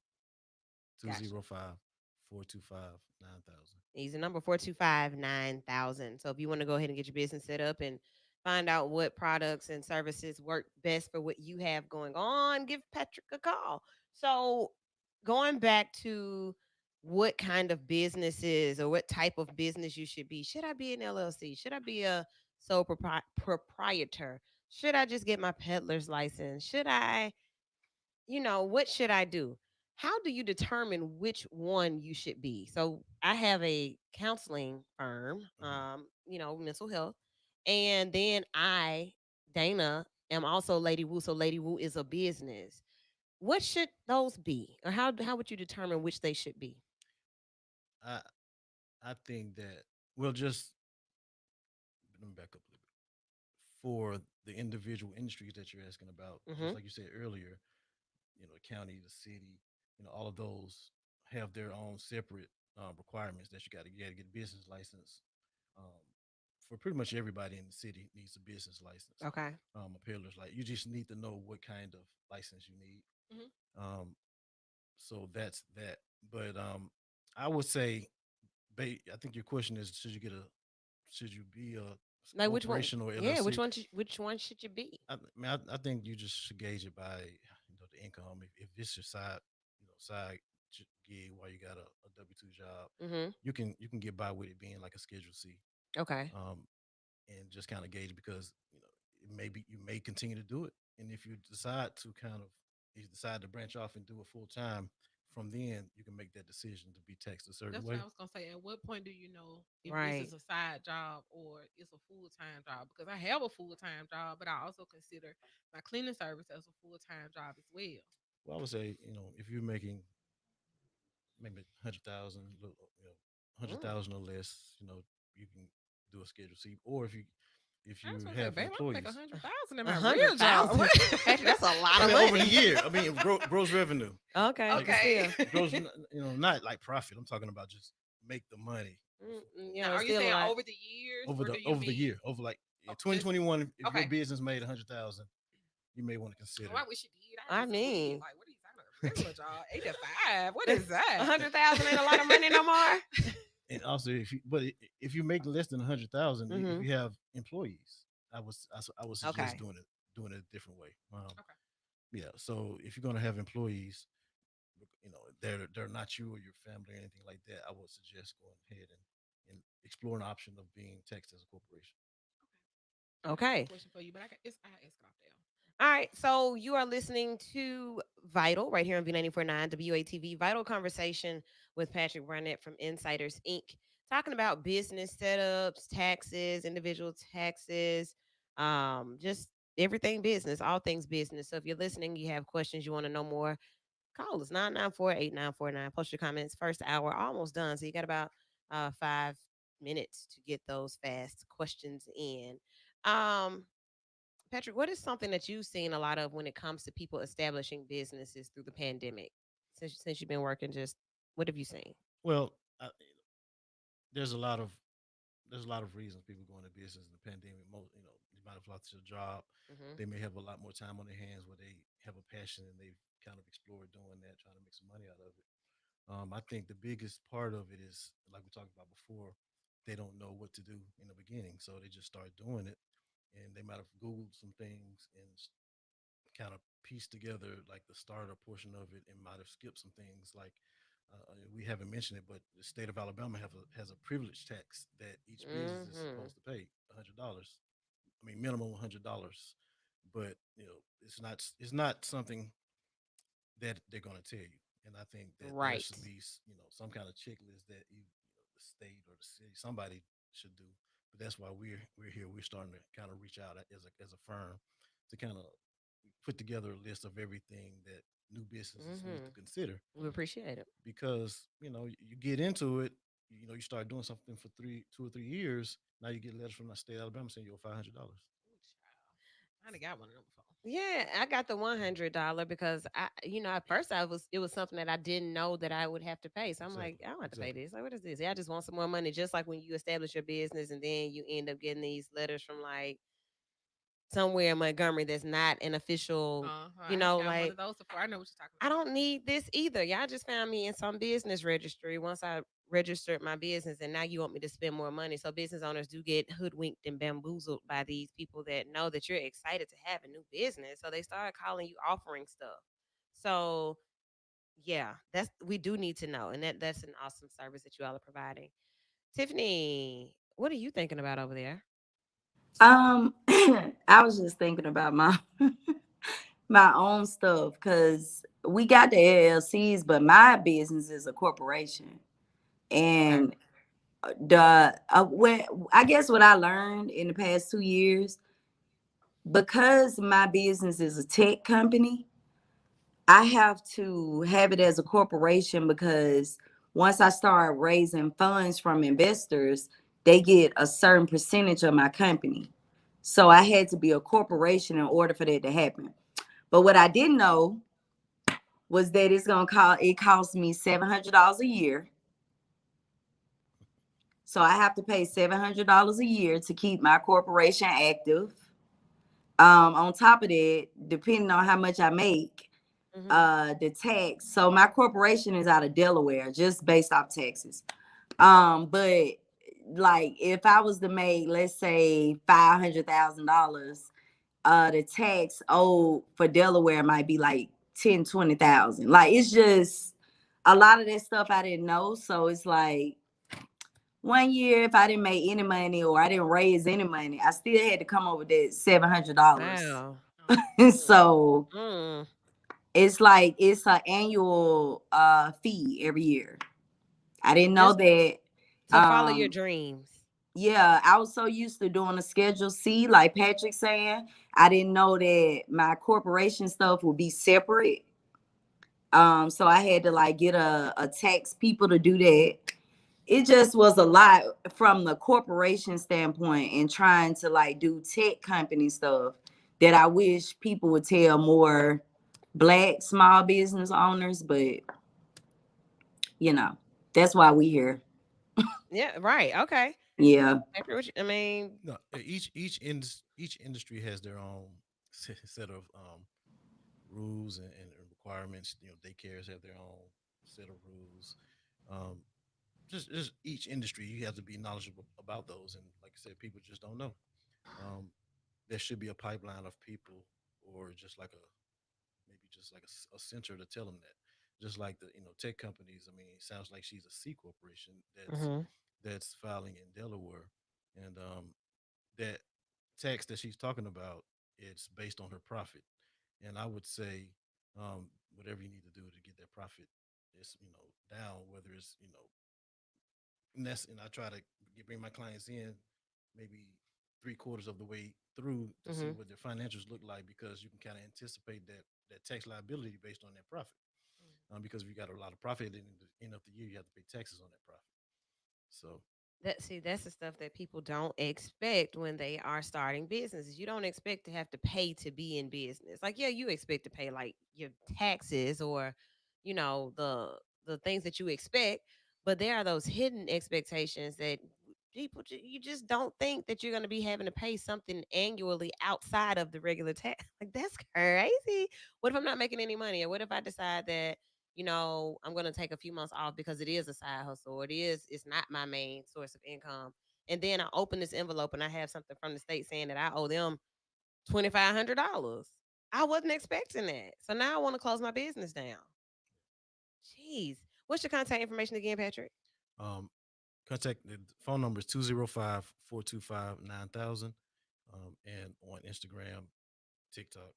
Two Gotcha. zero five 425-9000. Easy number 425-9000. So if you want to go ahead and get your business set up and find out what products and services work best for what you have going on, give Patrick a call. So going back to what kind of businesses or what type of business you should be. Should I be an LLC? Should I be a sole proprietor? Should I just get my peddler's license? Should I what should I do? How do you determine which one you should be? So I have a counseling firm, Mhm. mental health. And then Dana, am also Lady Wu. So Lady Wu is a business. What should those be? Or how would you determine which they should be? I I think that well, just let me back up a little bit. For the individual industries that you're asking about, just Hmm. like you said earlier, the county, the city, all of those have their own separate requirements that you got to get a business license um, for pretty much everybody in the city needs a business license. Okay. A peddler's like you just need to know what kind of license you need. Mhm. Um, so that's that. But I would say, I think your question is, should you be a Like which one? corporation or Yeah, LLC? which one should you be? I think you just should gauge it by the income. If it's your side side gig while you got a W-2 job, Mm-hmm. you can get by with it being like a Schedule C. Okay. Um, and just kind of gauge because it may be you may continue to do it, and if you decide to branch off and do it full time, from then you can make that decision to be taxed a certain That's what way. I was gonna say. At what point do you know if this Right. is a side job or it's a full time job? Because I have a full time job, but I also consider my cleaning service as a full time job as well. Well, I would say if you're making maybe 100,000, 100,000 or less, you can do a Schedule C, or if I was you gonna say, have babe, I make employees. 100,000 in A my hundred real job. thousand. Actually, that's a lot I of mean, money. over the year. I mean, gross revenue. Okay. but Okay. still. Gross, not like profit. I'm talking about just make the money Now, It's are you still a saying lot. over the years, over or the do you over the mean? year, over like Oh, just 2021. If your okay. business made 100,000, you may want to consider. Oh, I wish you did. I I just quit. mean, Like, what are you talking about? A regular job, 8 to 5. What is that? 100,000 ain't a lot of money no more. And also, if you make less than 100,000, if Mhm. you have employees, I would suggest Okay. doing it a different way. Okay. Yeah. So if you're gonna have employees, they're not you or your family or anything like that. I would suggest going ahead and explore an option of being taxed as a corporation. Okay. I got a Okay. question for you, but I ask it off there. All right. So you are listening to Vital right here on V949 WATV. Vital conversation with Patrick Barnett from Insiders Inc. Talking about business setups, taxes, individual taxes, just everything business, all things business. So if you're listening, you have questions, you want to know more, call us 994-8949. Post your comments. First hour almost done. So you got about 5 minutes to get those fast questions in. Um, Patrick, what is something that you've seen a lot of when it comes to people establishing businesses through the pandemic? Since you've been working, just what have you seen? Well, there's a lot of there's a lot of reasons people go into business in the pandemic. You might have lost their job. Hmm. They may have a lot more time on their hands where they have a passion and they've kind of explored doing that, trying to make some money out of it. I think the biggest part of it is, like we talked about before, they don't know what to do in the beginning, so they just start doing it, and they might have Googled some things and kind of pieced together like the starter portion of it, and might have skipped some things like we haven't mentioned it, but the state of Alabama has a privilege tax that each business is Hmm. supposed to pay $100. I mean, minimum $100, but it's not something that they're going to tell you. And I think that there Right. should be some kind of checklist that the state or the city somebody should do. But that's why we're here. We're starting to kind of reach out as a firm to kind of put together a list of everything that new businesses need to Hmm. consider We appreciate it. because you get into it. You start doing something for 2 or 3 years. Now you get letters from the state of Alabama saying you're $500. Ooh, child. I done got one of them before. Yeah, I got the $100 because at first it was something that I didn't know that I would have to pay. So I'm like, Exactly, I don't have to pay exactly. this. Like, what is this? Yeah, I just want some more money. Just like when you establish your business and then you end up getting these letters from like somewhere in Montgomery that's not an official, I done got one like of those before. I know what you're talking I about. don't need this either. Y'all just found me in some business registry once I registered my business, and now you want me to spend more money. So business owners do get hoodwinked and bamboozled by these people that know that you're excited to have a new business. So they start calling you offering stuff. So yeah, that's we do need to know. And that's an awesome service that you all are providing. Tiffany, what are you thinking about over there? I was just thinking about my my own stuff because we got the LLCs, but my business is a corporation. Okay. And the when I guess what I learned in the past 2 years, because my business is a tech company, I have to have it as a corporation because once I start raising funds from investors, they get a certain percentage of my company. So I had to be a corporation in order for that to happen. But what I didn't know was that it cost me $700 a year So I have to pay $700 a year to keep my corporation active. On top of that, depending on how much I make, the tax. So my corporation is out of Delaware, just based off taxes. But like if I was to make, let's say, $500,000, the tax owed for Delaware might be like 10, 20,000. Like it's just a lot of that stuff I didn't know. So it's like one year if I didn't make any money or I didn't raise any money, I still had to come up with that $700. Wow. So Mm. it's like it's an annual fee every year. I didn't know Just that. to follow your dreams. Yeah, I was so used to doing a Schedule C, like Patrick saying. I didn't know that my corporation stuff would be separate. So I had to like get a tax people to do that. It just was a lot from the corporation standpoint and trying to like do tech company stuff that I wish people would tell more Black small business owners, but you know, that's why we here. Yeah, right. Okay. Yeah. I mean, No, each industry has their own set of rules and requirements. You know, daycares have their own set of rules. Um, just each industry, you have to be knowledgeable about those. And like I said, people just don't know. Um, there should be a pipeline of people, or just like a maybe just like a center to tell them that. Just like the tech companies. I mean, it sounds like she's a C corporation mhm. that's filing in Delaware, and that tax that she's talking about, it's based on her profit. And I would say, whatever you need to do to get that profit is down, whether it's and I try to bring my clients in maybe three-quarters of the way through to see Mhm. what their financials look like, because you can kind of anticipate that tax liability based on that profit. Because if you got a lot of profit at the end of the year, you have to pay taxes on that profit. So That's the stuff that people don't expect when they are starting businesses. You don't expect to have to pay to be in business. Like, yeah, you expect to pay like your taxes or, the things that you expect, but there are those hidden expectations that you just don't think that you're going to be having to pay something annually outside of the regular tax. Like, that's crazy. What if I'm not making any money? Or what if I decide that I'm going to take a few months off because it is a side hustle. It's not my main source of income. And then I open this envelope and I have something from the state saying that I owe them $2,500. I wasn't expecting that. So now I want to close my business down. Jeez. What's your contact information again, Patrick? um, contact the phone number is 205-425-9000, and on Instagram, TikTok,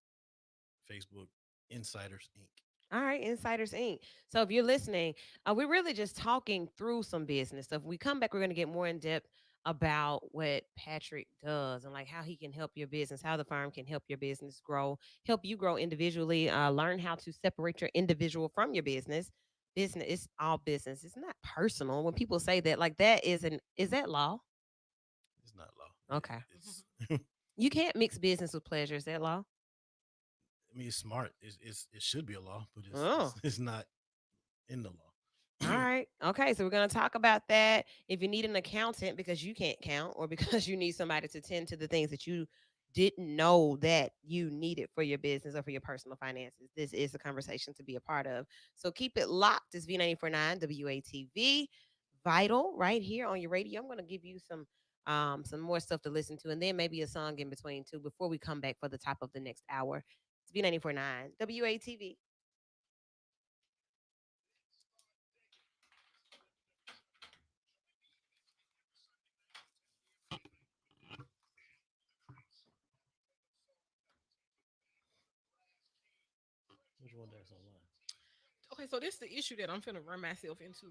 Facebook, Insiders Inc. All right, Insiders Inc. So if you're listening, we're really just talking through some business stuff. When we come back, we're going to get more in depth about what Patrick does and like how he can help your business, how the firm can help your business grow, help you grow individually, learn how to separate your individual from your business. Business is all business. It's not personal. When people say that, like that is that law? It's not law. Okay. It's You can't mix business with pleasure. Is that law? I mean, it's smart. It should be a law, but Oh. it's not in the All law. right. Okay. So we're going to talk about that. If you need an accountant because you can't count or because you need somebody to tend to the things that you didn't know that you needed for your business or for your personal finances, this is a conversation to be a part of. So keep it locked. It's V949 WATV Vital right here on your radio. I'm going to give you some more stuff to listen to and then maybe a song in between too before we come back for the top of the next hour. It's V949 WATV. Which one that's online? Okay, so this is the issue that I'm finna run myself into.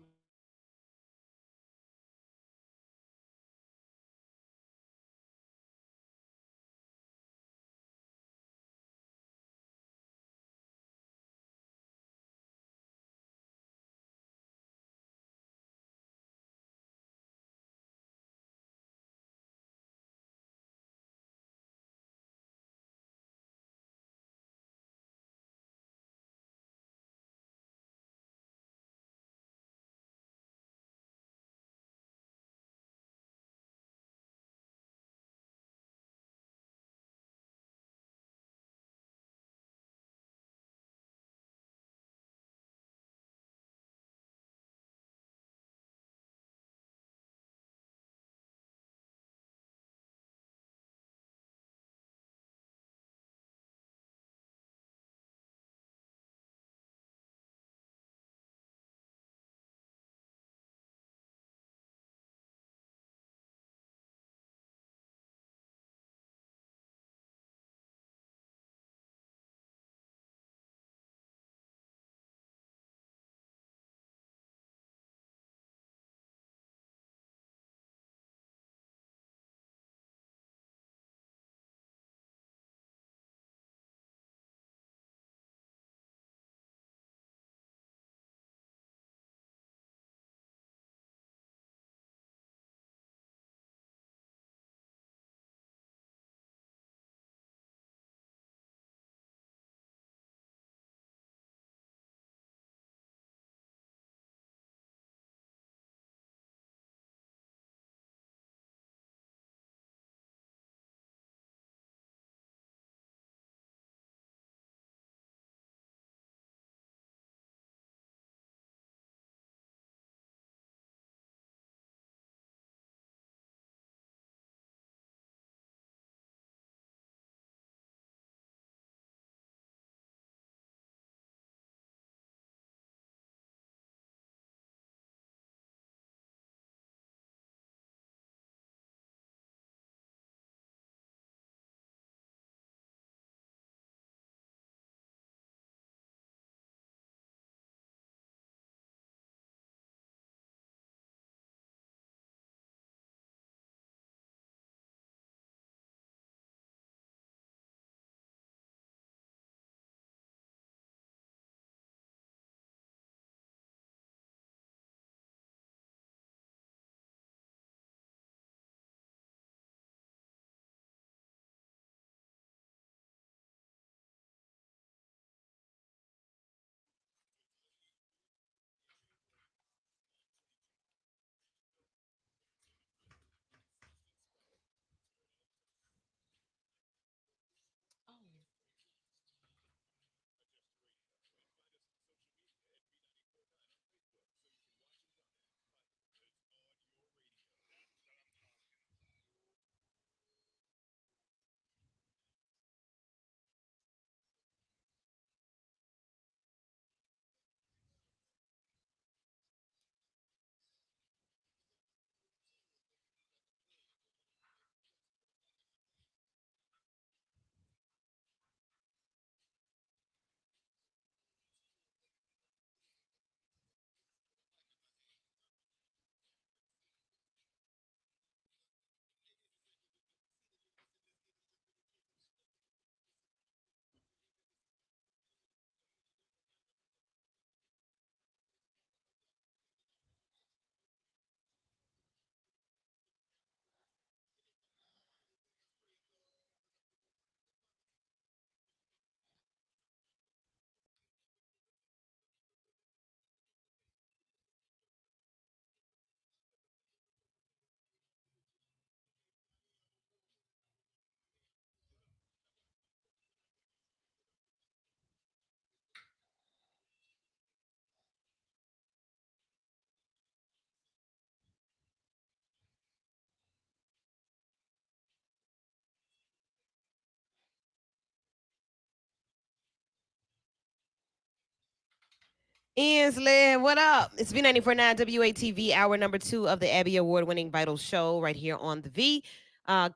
Inslee, what up? It's V949 WATV, hour number 2 of the Abby Award winning Vital Show right here on the V.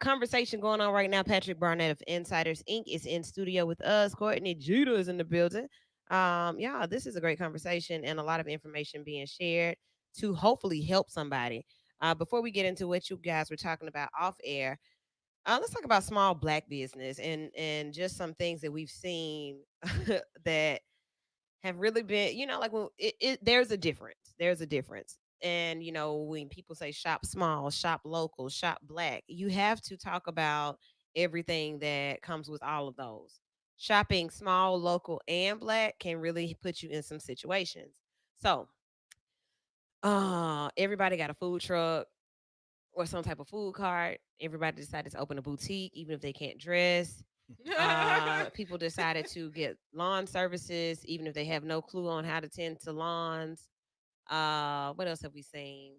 Conversation going on right now. Patrick Barnett of Insiders Inc. is in studio with us. Courtney Judah is in the building. Yeah, this is a great conversation and a lot of information being shared to hopefully help somebody. Before we get into what you guys were talking about off air, let's talk about small black business and just some things that we've seen that have really been, like when there's a difference. There's a difference. And when people say shop small, shop local, shop black, you have to talk about everything that comes with all of those. Shopping small, local, and black can really put you in some situations. So, everybody got a food truck or some type of food cart. Everybody decided to open a boutique, even if they can't dress. People decided to get lawn services, even if they have no clue on how to tend to lawns. What else have we seen?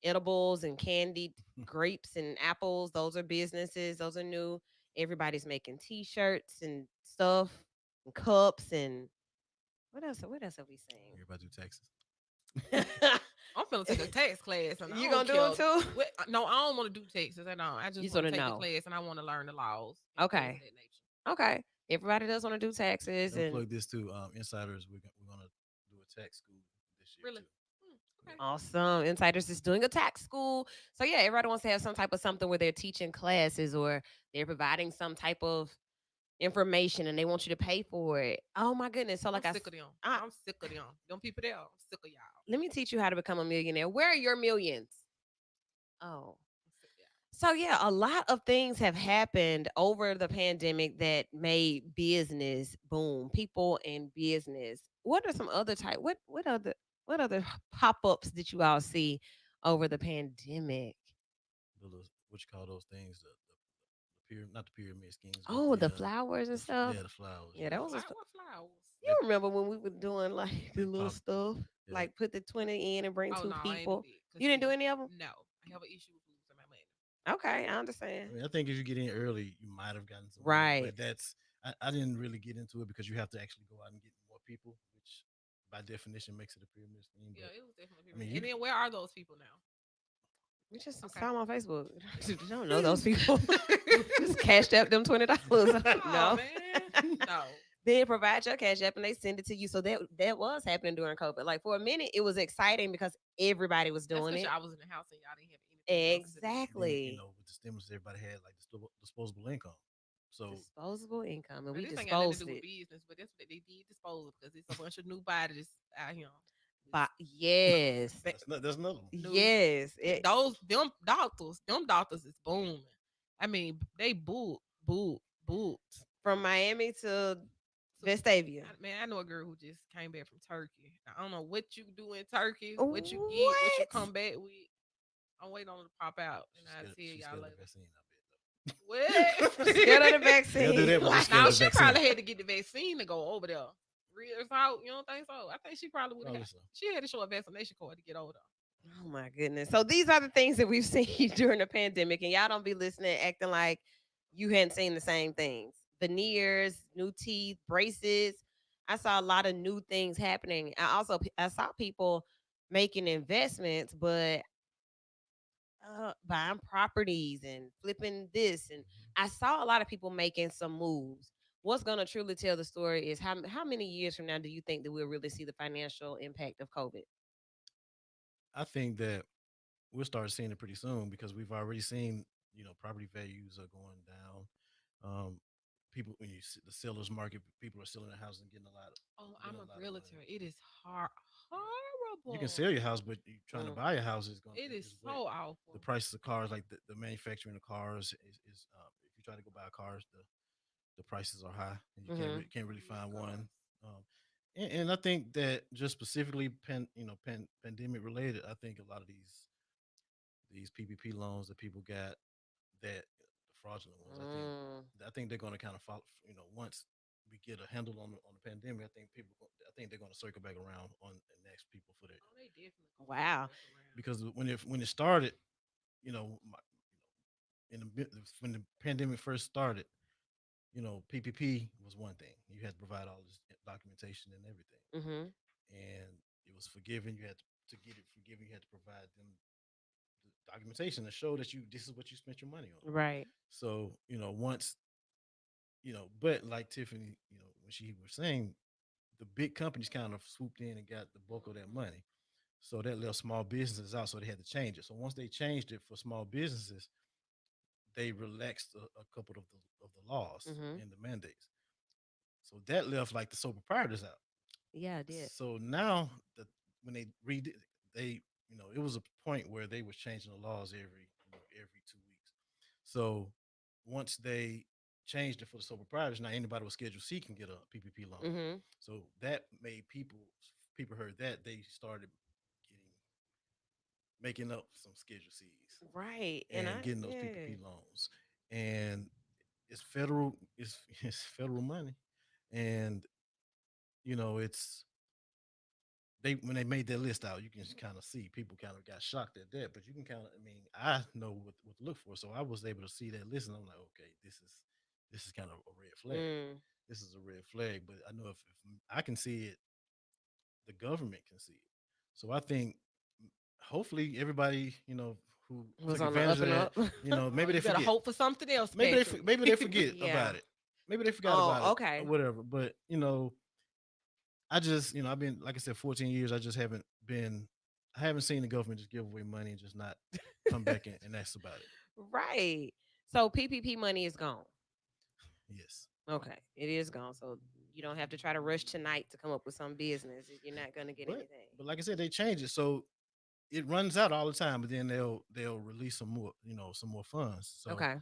Edibles and candied grapes and apples. Those are businesses. Those are new. Everybody's making T-shirts and stuff, and cups, and what else? What else have we Everybody do Texas. seen? I'm finna take a tax class, and You I gonna don't do it care. too? No, I don't want to do taxes at all. I You just sort want of to take the know. class, and I want to learn the laws and things of Okay. that nature. Okay. Everybody does want to do taxes Let me and plug this too. Insiders, we're gonna do a tax school this year Really? too. Okay. Yeah. awesome. Insiders is doing a tax school. So yeah, everybody wants to have some type of something where they're teaching classes or they're providing some type of information and they want you to pay for it. Oh my goodness. So I'm like sick of them. I'm sick of them. Them people there. I'm sick of y'all. let me teach you how to become a millionaire. Where are your millions? Oh. I'm sick of y'all. So yeah, a lot of things have happened over the pandemic that made business boom. People in business. What are some other type? What other pop ups did you all see over the pandemic? What you call those things? The pyramid, not the pyramid schemes, but Oh, the flowers and stuff. yeah, the flowers. Yeah, Yeah, that was a What flowers? you remember when we were doing like the they little pop. stuff, Yeah, like put the 20 in and bring Oh two no, I ain't do people. that. Cause You didn't do see, any of them? no, I have an issue with losing my money. Okay, I I understand. mean, I think if you get in early, you might have gotten some money, Right. but I didn't really get into it because you have to actually go out and get more people, which by definition makes it a pyramid scheme. Yeah, But it was definitely I mean, people. you And then where are those people now? We just Okay. saw them on Facebook. You don't know those people. Just cashed up them $20. Oh No. man, no. Then provide your cash app and they send it to you. So that was happening during COVID. Like for a minute, it was exciting because everybody was That's doing because it. I was in the house and y'all didn't have anything else to do. then Exactly. with the stimulus, everybody had like disposable income. So Disposable income, and But we this ain't got nothing to disposed do with it. business, but that's what they did dispose because it's a bunch of new bodies out here. But yes, that's another one. New yes, those them doctors is booming. I mean, they booked. from Miami to So, Vestavia. man, I know a girl who just came back from Turkey. I don't know what you do in Turkey, what you get, what you What? come back with. I'm waiting on it to pop out, and I'll tell She's y'all scared of the later. vaccine, I bet. What? Scared of the They'll do that, vaccine. but they're Like, scared Now of the she vaccine. probably had to get the vaccine to go over there. Real talk, you don't think so? I think she probably would Probably have. so. She had to show a vaccination card to get over there. oh my goodness. So these are the things that we've seen during the pandemic, and y'all don't be listening, acting like you hadn't seen the same things. Veneers, new teeth, braces. I saw a lot of new things happening. I saw people making investments, but buying properties and flipping this, and I saw a lot of people making some moves. What's going to truly tell the story is how many years from now do you think that we'll really see the financial impact of COVID? I think that we'll start seeing it pretty soon because we've already seen, property values are going down. People, when you see the sellers market, people are selling their houses and Oh, getting I'm a a lot of realtor. money. It is hard, You can horrible. sell your house, but you trying to Mm. buy a house is going It is is what so the awful. prices of cars, like the manufacturing of cars, is if you try to go buy cars, the prices are high, and you Hmm. can't really Used find cars. one. Um, and I think that just specifically pandemic related, I think a lot of these PPP loans that people got, that the fraudulent ones, Mm. I think they're going to kind of follow. Once we get a handle on the pandemic, I think they're going to circle back around on and ask people for their, Oh, they definitely gonna circle Wow. back around. because when it started, in when the pandemic first started, PPP was one thing. You had to provide all this documentation and everything. Hmm. and it was forgiven. You had to get it forgiven. You had to provide them the documentation to show that you this is what you spent your money on. Right. So once but like Tiffany, when she was saying, the big companies kind of swooped in and got the bulk of that money. So that left small businesses out. So they had to change it. So once they changed it for small businesses, they relaxed a couple of the laws Mm-hmm. and the mandates. So that left like the sole proprietors out. Yeah, I did. So now when they read it, they it was a point where they was changing the laws every 2 weeks. So once they changed it for the sole proprietors, now anybody with Schedule C can get a PPP loan. Mm-hmm. So that made people heard that they started getting making up some Schedule C's Right. And and I getting those yeah. PPP loans. And it's federal, it's federal money, and it's they when they made that list out, you can kind of see people kind of got shocked at that, but you can kind of, I mean, I know what to look for, so I was able to see that list, and I'm like, okay, this is kind of a red flag. Mm. This is a red flag, but I know if I can see it, the government can see it. So I think hopefully everybody who Was took on the advantage up of and that, up. Oh, maybe they you better forget. hope for something else, Maybe they Patrick. forget Yeah. about it. Maybe they forgot about Oh, it okay. or whatever. But I just I've been, like I said, 14 years. I haven't seen the government just give away money and just not come back and ask about it. Right. So PPP money is gone. Yes, Okay, it is gone. So you don't have to try to rush tonight to come up with some business if you're not going to get but anything. like I said, they change it so it runs out all the time. But then they'll release some more funds. So, Okay.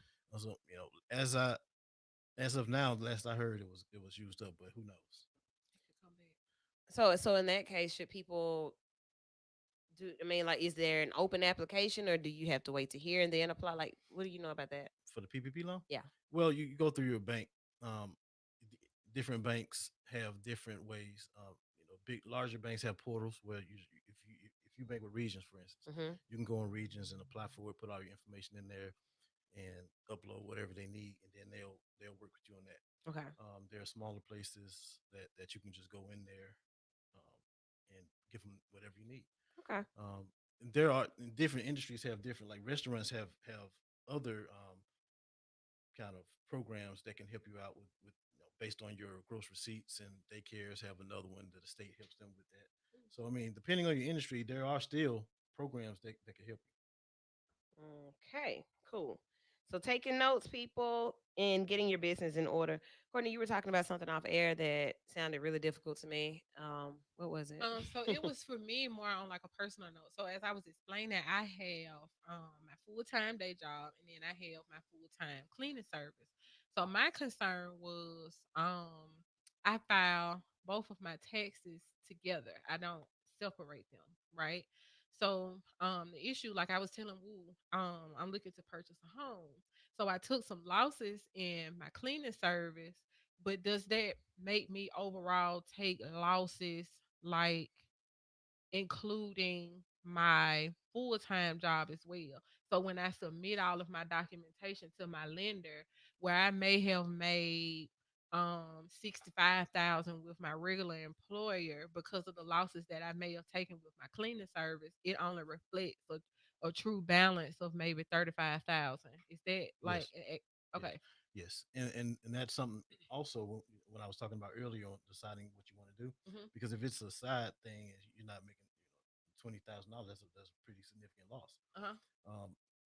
as of now, last I heard, it was used up. But who knows? Come back. So in that case, should people do? I mean, like, is there an open application, or do you have to wait to hear and then apply? Like, what do you know about that? For the PPP loan? Yeah. Well, you go through your bank. Um, Different banks have different ways. Big larger banks have portals where if you bank with Regions, for instance, Mm-hmm. you can go on Regions and apply for it, put all your information in there, and upload whatever they need, and then they'll work with you on that. Okay. There are smaller places that you can just go in there and give them whatever you need. Okay. There are different industries have different, like restaurants have other kind of programs that can help you out with based on your gross receipts, and daycares have another one that the state helps them with that. So I mean, depending on your industry, there are still programs that can help Okay, cool. So taking notes, people, and getting your business in order. Courtney, you were talking about something off air that sounded really difficult to me. What was it? So it was for me more on like a personal note. So as I was explaining, I have my full time day job, and then I have my full time cleaning service. So my concern was I file both of my taxes together. I don't separate them, right? So the issue, like I was telling Wu, I'm looking to purchase a home. So I took some losses in my cleaning service, but does that make me overall take losses, like including my full time job as well? So when I submit all of my documentation to my lender, where I may have made 65,000 with my regular employer because of the losses that I may have taken with my cleaning service, it only reflects a true balance of maybe 35,000. Is that you. like Yes, yes, okay? yes, and that's something also when I was talking about earlier on deciding what you want to do, Hmm. because if it's a side thing and you're not making $20,000, that's a pretty significant loss. Uh-huh.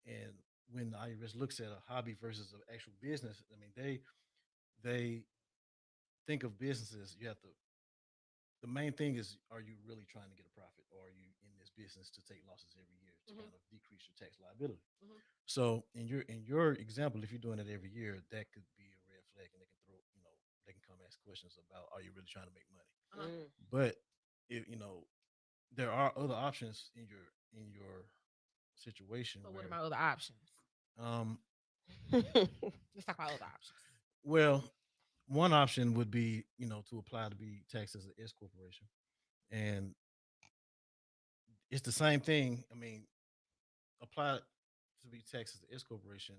And when the IRS looks at a hobby versus an actual business, I mean they think of businesses. You have to. The main thing is, are you really trying to get a profit, or are you in this business to take losses every year to Hmm. kind of decrease your tax liability? Hmm. So in your example, if you're doing it every year, that could be a red flag, and they can come ask questions about, are you really trying to make money? Uh-huh. Mm. But if there are other options in your situation So what are where my other options? um Let's talk about other options. well, one option would be to apply to be taxed as an S corporation, and it's the same thing. I mean, apply to be taxed as an S corporation,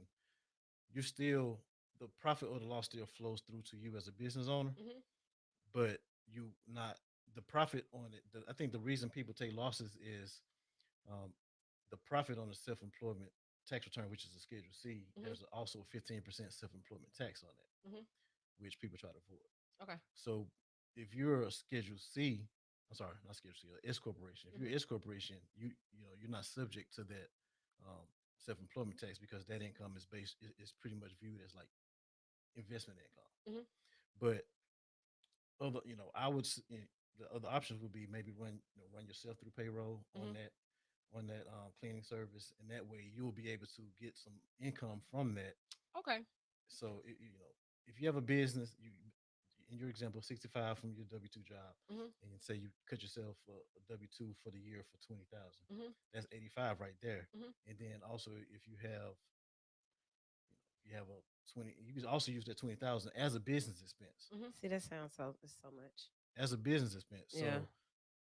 you're still the profit or the loss still flows through to you as a business owner, Hmm. but you not the profit on it. I think the reason people take losses is um, the profit on the self-employment tax return, which is a Schedule C. Mhm. There's also a 15% self-employment tax on that, Mhm. which people try to avoid. Okay. So if you're a Schedule C, I'm sorry, not Schedule C, a S corporation. If you're Mhm. an S corporation, you're not subject to that um, self-employment tax because that income is based is pretty much viewed as like investment income. Mhm. But other, I would the other options would be maybe run yourself through payroll Mhm. on that cleaning service, and that way you will be able to get some income from that. Okay. So if you have a business, in your example, 65 from your W-2 job, Mhm. and say you cut yourself a W-2 for the year for 20,000, Mhm. that's 85 right there. Mhm. And then also if you have a 20, you can also use that 20,000 as a business expense, Mhm. See, that sounds so it's so much. as a business expense. Yeah.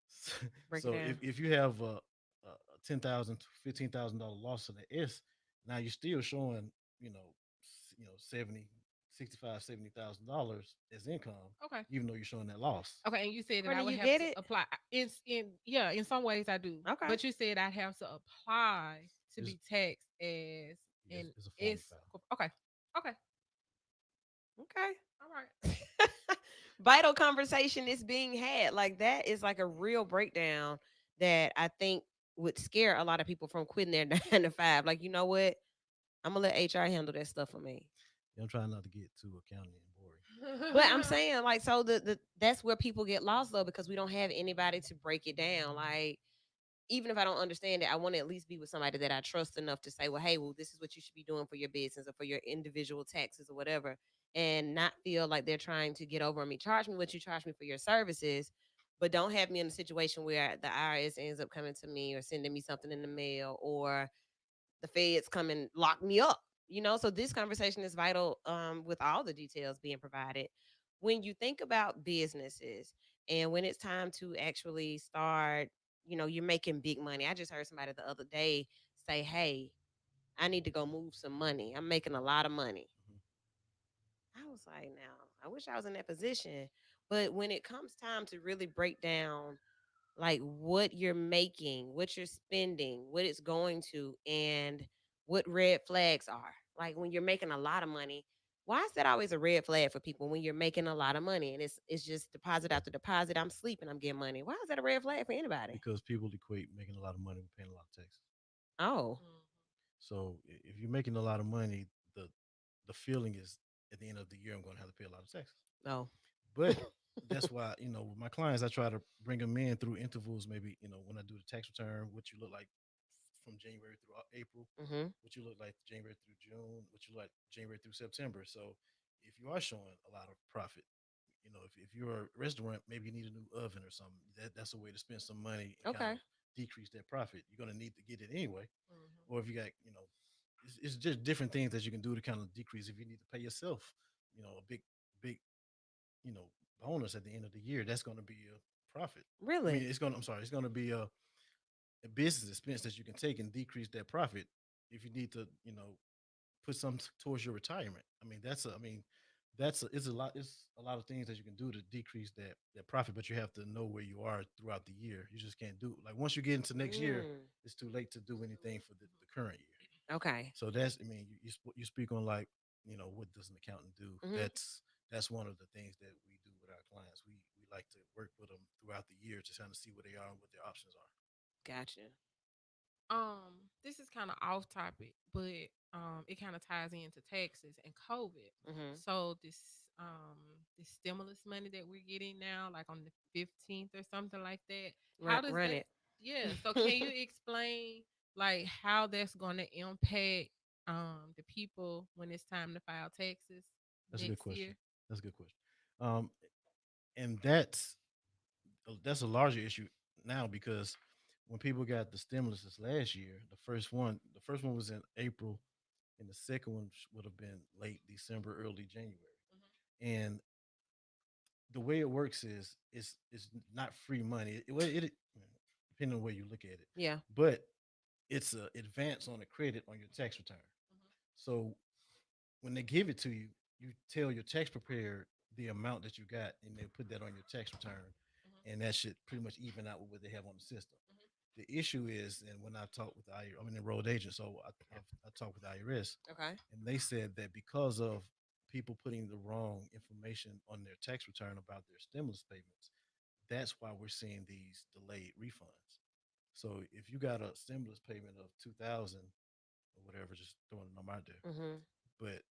So Break it so down. if you have a $10,000 to $15,000 loss in the S, now you're still showing you know 70, 65, $70,000 as income, Okay. even though you're showing that loss. Okay. And you said that I Courtney, would you have get to it? apply in some ways I do. Okay. But you said I'd have to apply to It's, be taxed as it's, an it's a form you S. file. Okay. Okay. Okay. All right. Vital conversation is being had. Like that is like a real breakdown that I think would scare a lot of people from quitting their 9 to 5. Like, you know what? I'm gonna let HR handle that stuff for me. I'm trying not to get too accounting and boring. But I'm saying, like, so the that's where people get lost though, because we don't have anybody to break it down. Like, even if I don't understand it, I want to at least be with somebody that I trust enough to say, well, hey, well, this is what you should be doing for your business or for your individual taxes or whatever, and not feel like they're trying to get over on me. Charge me what you charge me for your services, but don't have me in a situation where the IRS ends up coming to me or sending me something in the mail or the feds come and lock me up. So this conversation is vital with all the details being provided. When you think about businesses and when it's time to actually start, you're making big money. I just heard somebody the other day say, hey, I need to go move some money. I'm making a lot of money. Mhm. I was like, now, I wish I was in that position. But when it comes time to really break down like what you're making, what you're spending, what it's going to, and what red flags are. Like when you're making a lot of money, why is that always a red flag for people when you're making a lot of money and it's just deposit after deposit? I'm sleeping, I'm getting money. Why is that a red flag for anybody? Because people equate making a lot of money with paying a lot of taxes. Oh, Mhm. So if you're making a lot of money, the feeling is at the end of the year I'm going to have to pay a lot of taxes. no. But that's why with my clients I try to bring them in through intervals. Maybe when I do the tax return, what you look like from January through April, Mm-hmm. what you look like January through June, what you look like January through September. So if you are showing a lot of profit, if you're a restaurant, maybe you need a new oven or something. That's a way to spend some money and kind Okay. of decrease that profit. You're gonna need to get it anyway. Mhm. Or if you got, it's just different things that you can do to kind of decrease. If you need to pay yourself, a big, you know, bonus at the end of the year, that's going to be a profit. I mean, Really? I'm sorry, it's going to be a business expense that you can take and decrease that profit if you need to, put some towards your retirement. I mean, it's a lot of things that you can do to decrease that profit, but you have to know where you are throughout the year. You just can't do like once you get into next year, Mm. it's too late to do anything for the current year. Okay. So that's, I mean, you speak on like, what does an accountant do? Mm-hmm. That's one of the things that we do with our clients. We like to work with them throughout the year to kind of see where they are and what their options are. Gotcha. This is kind of off topic, but it kind of ties into taxes and COVID. Mm-hmm. So this stimulus money that we're getting now, like on the 15th or something like that, Run, how does run that? it. Yeah. So can you explain like how that's going to impact the people when it's time to file taxes That's a good next year? question. That's a good question. Um, and that's a larger issue now because when people got the stimulus this last year, the first one was in April, and the second one would have been late December, early January. And the way it works is it's not free money. Depending on the way you look at it, Yeah. but it's a advance on the credit on your tax return. So when they give it to you, you tell your tax preparer the amount that you got, and they put that on your tax return. and that should pretty much even out with what they have on the system. The issue is, and when I talked with I'm an enrolled agent, so I talked with IRS, Okay. and they said that because of people putting the wrong information on their tax return about their stimulus payments, that's why we're seeing these delayed refunds. So if you got a stimulus payment of 2,000 or whatever, just throwing a number out there, Mm-hmm. but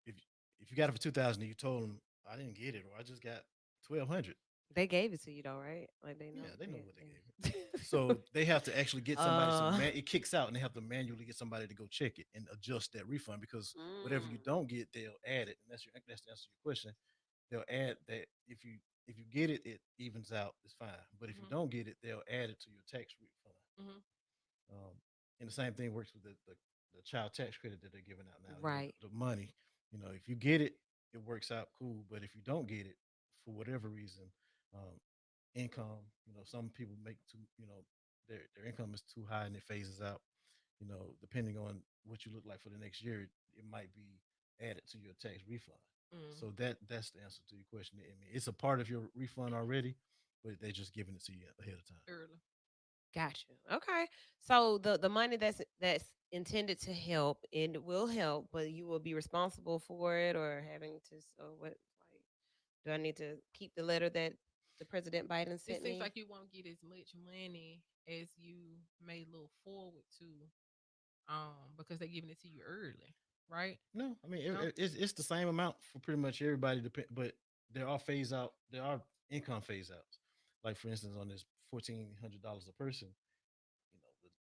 if if you got it for 2,000 and you told them I didn't get it or I just got 1,200, They gave it to you though, right? Like they know. yeah, they know what they gave me. They- So they have to actually get somebody. So uh, it kicks out, and they have to manually get somebody to go check it and adjust that refund because whatever you mm, don't get, they'll add it. And that's the answer to your question. They'll add that if you get it, it evens out. It's fine. But if you Mhm. don't get it, they'll add it to your tax refund. Mhm. Um, and the same thing works with the child tax credit that they're giving out now. right. The money, if you get it, it works out cool. But if you don't get it for whatever reason, um, income, some people make too, their income is too high and it phases out. Depending on what you look like for the next year, it might be added to your tax refund. Mm. So that's the answer to your question. I mean, it's a part of your refund already, but they're just giving it to you ahead of time. Early. Got you. Okay. So the money that's intended to help, it will help, but you will be responsible for it or having to. So what? Like, do I need to keep the letter that the President Biden It sent seems me? like you won't get as much money as you may look forward to, because they're giving it to you early, right? No, I mean No. it's the same amount for pretty much everybody. But there are phase out. There are income phase outs. Like for instance, on this $1,400 a person,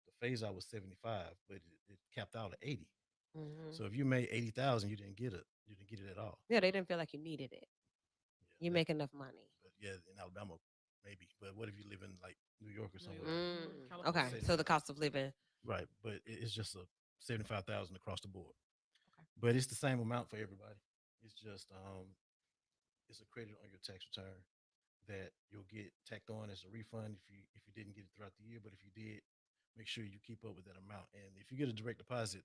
the phase out was 75, but it capped out at 80. Hmm. So if you made 80,000, you didn't get it. You didn't get it at all. Yeah, they didn't feel like you needed it. You Yeah, make enough money. but yeah, in Alabama maybe. But what if you live in like New York or New somewhere? York, Okay. California. So the 75, cost of living. right? But it's just a 75,000 across the board. Okay. But it's the same amount for everybody. It's just it's a credit on your tax return that you'll get tacked on as a refund if you didn't get it throughout the year. But if you did, make sure you keep up with that amount. And if you get a direct deposit,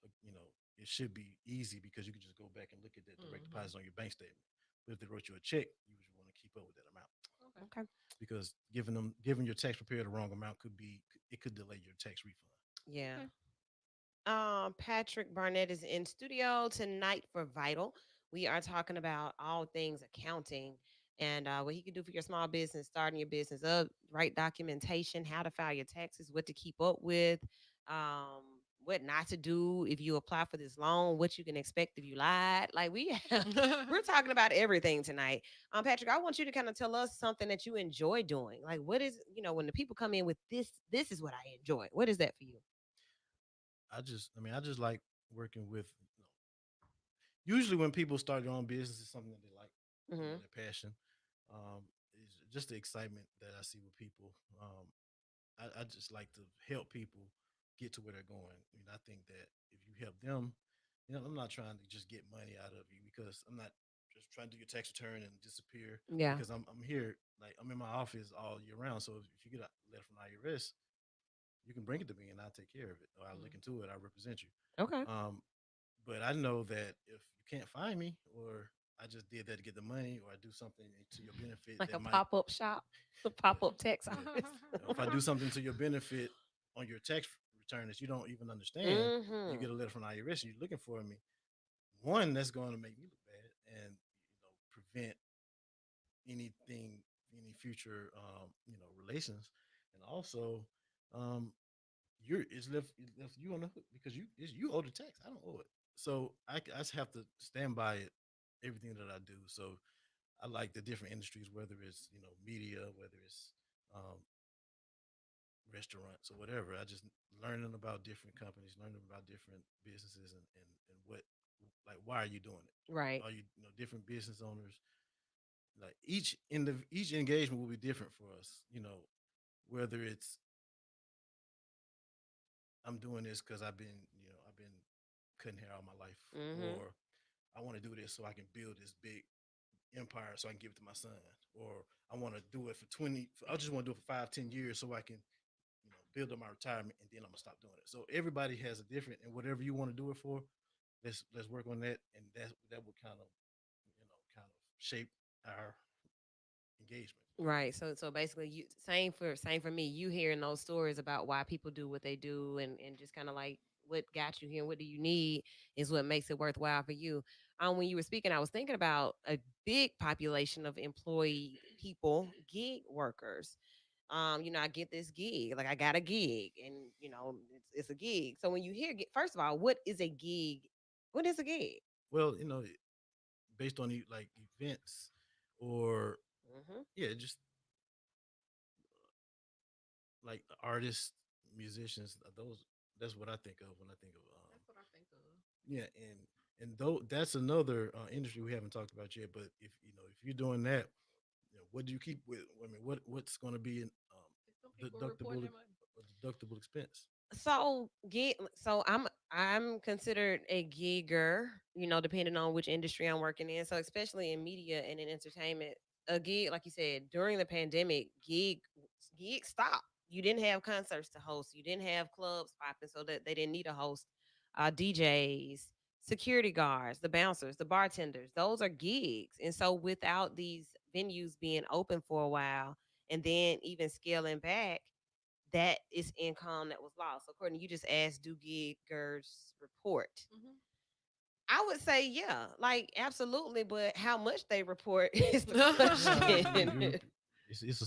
uh, you know it should be easy because you can just go back and look at that direct Mhm. deposit on your bank statement. But if they wrote you a check, you would want to keep up with that amount Okay. Okay. because giving your tax preparer the wrong amount could delay your tax refund. Yeah. Okay. Patrick Barnett is in studio tonight for Vital. We are talking about all things accounting and what he can do for your small business, starting your business up, right documentation, how to file your taxes, what to keep up with, um, what not to do if you apply for this loan, what you can expect if you lied. Like we're talking about everything tonight. Patrick, I want you to kind of tell us something that you enjoy doing. Like what is, when the people come in with this is what I enjoy. What is that for you? I just like working with. Usually, when people start their own business, it's something that they like, Hmm. their passion. It's just the excitement that I see with people. I just like to help people get to where they're going. I think that if you help them, I'm not trying to just get money out of you because I'm not just trying to do your tax return and disappear Yeah. because I'm here, like I'm in my office all year round. So if you get a letter from IRS, you can bring it to me and I'll take care of it or I'll look Mm. into it. I'll represent you. Okay. Um, but I know that if you can't find me or I just did that to get the money or I do something to your benefit Like that a might, pop-up shop, a yeah, pop-up tax yeah. office. If I do something to your benefit on your tax return that you don't even understand, you get Hmm. a letter from the IRS and you're looking for me. One, that's going to make me look bad and prevent anything, any future, relations, and also, um, it's left you on the hook because you owe the tax. I don't owe it, so I just have to stand by it. Everything that I do. So I like the different industries, whether it's media, whether it's um, restaurants or whatever. I just learning about different companies, learning about different businesses, and what like why are you doing it? Right. Are you different business owners? Like each engagement will be different for us. Whether it's I'm doing this because I've been cutting hair all my life, Hmm. or I want to do this so I can build this big empire so I can give it to my son, or I want to do it for 20. I just want to do it for 5, 10 years so I can build up my retirement, and then I'm gonna stop doing it. So everybody has a different, and whatever you want to do it for, let's work on that, and that will kind of shape our engagement. Right. So basically you same for me. You hearing those stories about why people do what they do and just kind of like what got you here and what do you need is what makes it worthwhile for you. When you were speaking, I was thinking about a big population of employee people, gig workers. I get this gig, like I got a gig, and it's a gig. So when you hear, first of all, what is a gig? What is a gig? Well, based on like events or Hmm. yeah, just like artists, musicians. Those that's what I think of when I think of That's what I think of. yeah, and though that's another industry we haven't talked about yet. But if you're doing that, what do you keep with? I mean, what's going to be an Is some people reporting deductible their money? deductible expense? I'm considered a gigger, depending on which industry I'm working in. So especially in media and in entertainment, a gig, like you said, during the pandemic, gig stopped. You didn't have concerts to host. You didn't have clubs popping, so that they didn't need a host. DJs, security guards, the bouncers, the bartenders, those are gigs. And so without these venues being open for a while and then even scaling back, that is income that was lost. So, Courtney, you just asked, do giggers report? Hmm. I would say, yeah, like absolutely, but how much they report is the Well, I mean, question. it's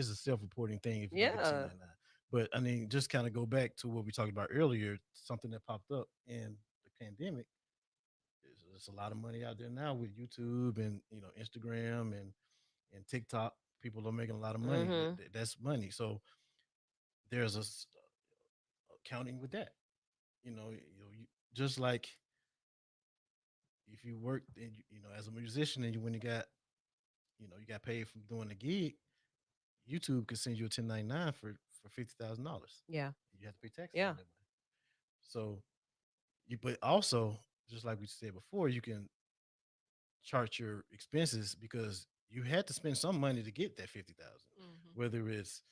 a self reporting thing if you don't get a Yeah. 1099. But I mean, just kind of go back to what we talked about earlier. Something that popped up in the pandemic. There's a lot of money out there now with YouTube and Instagram and TikTok. People are making a lot of money. Hmm. That's money. So there's accounting with that. Just like if you work and as a musician and when you got paid from doing the gig, YouTube could send you a 1099 for $50,000. Yeah. You have to pay taxes Yeah. on that money. So but also just like we said before, you can chart your expenses because you had to spend some money to get that 50,000, Hmm. whether it's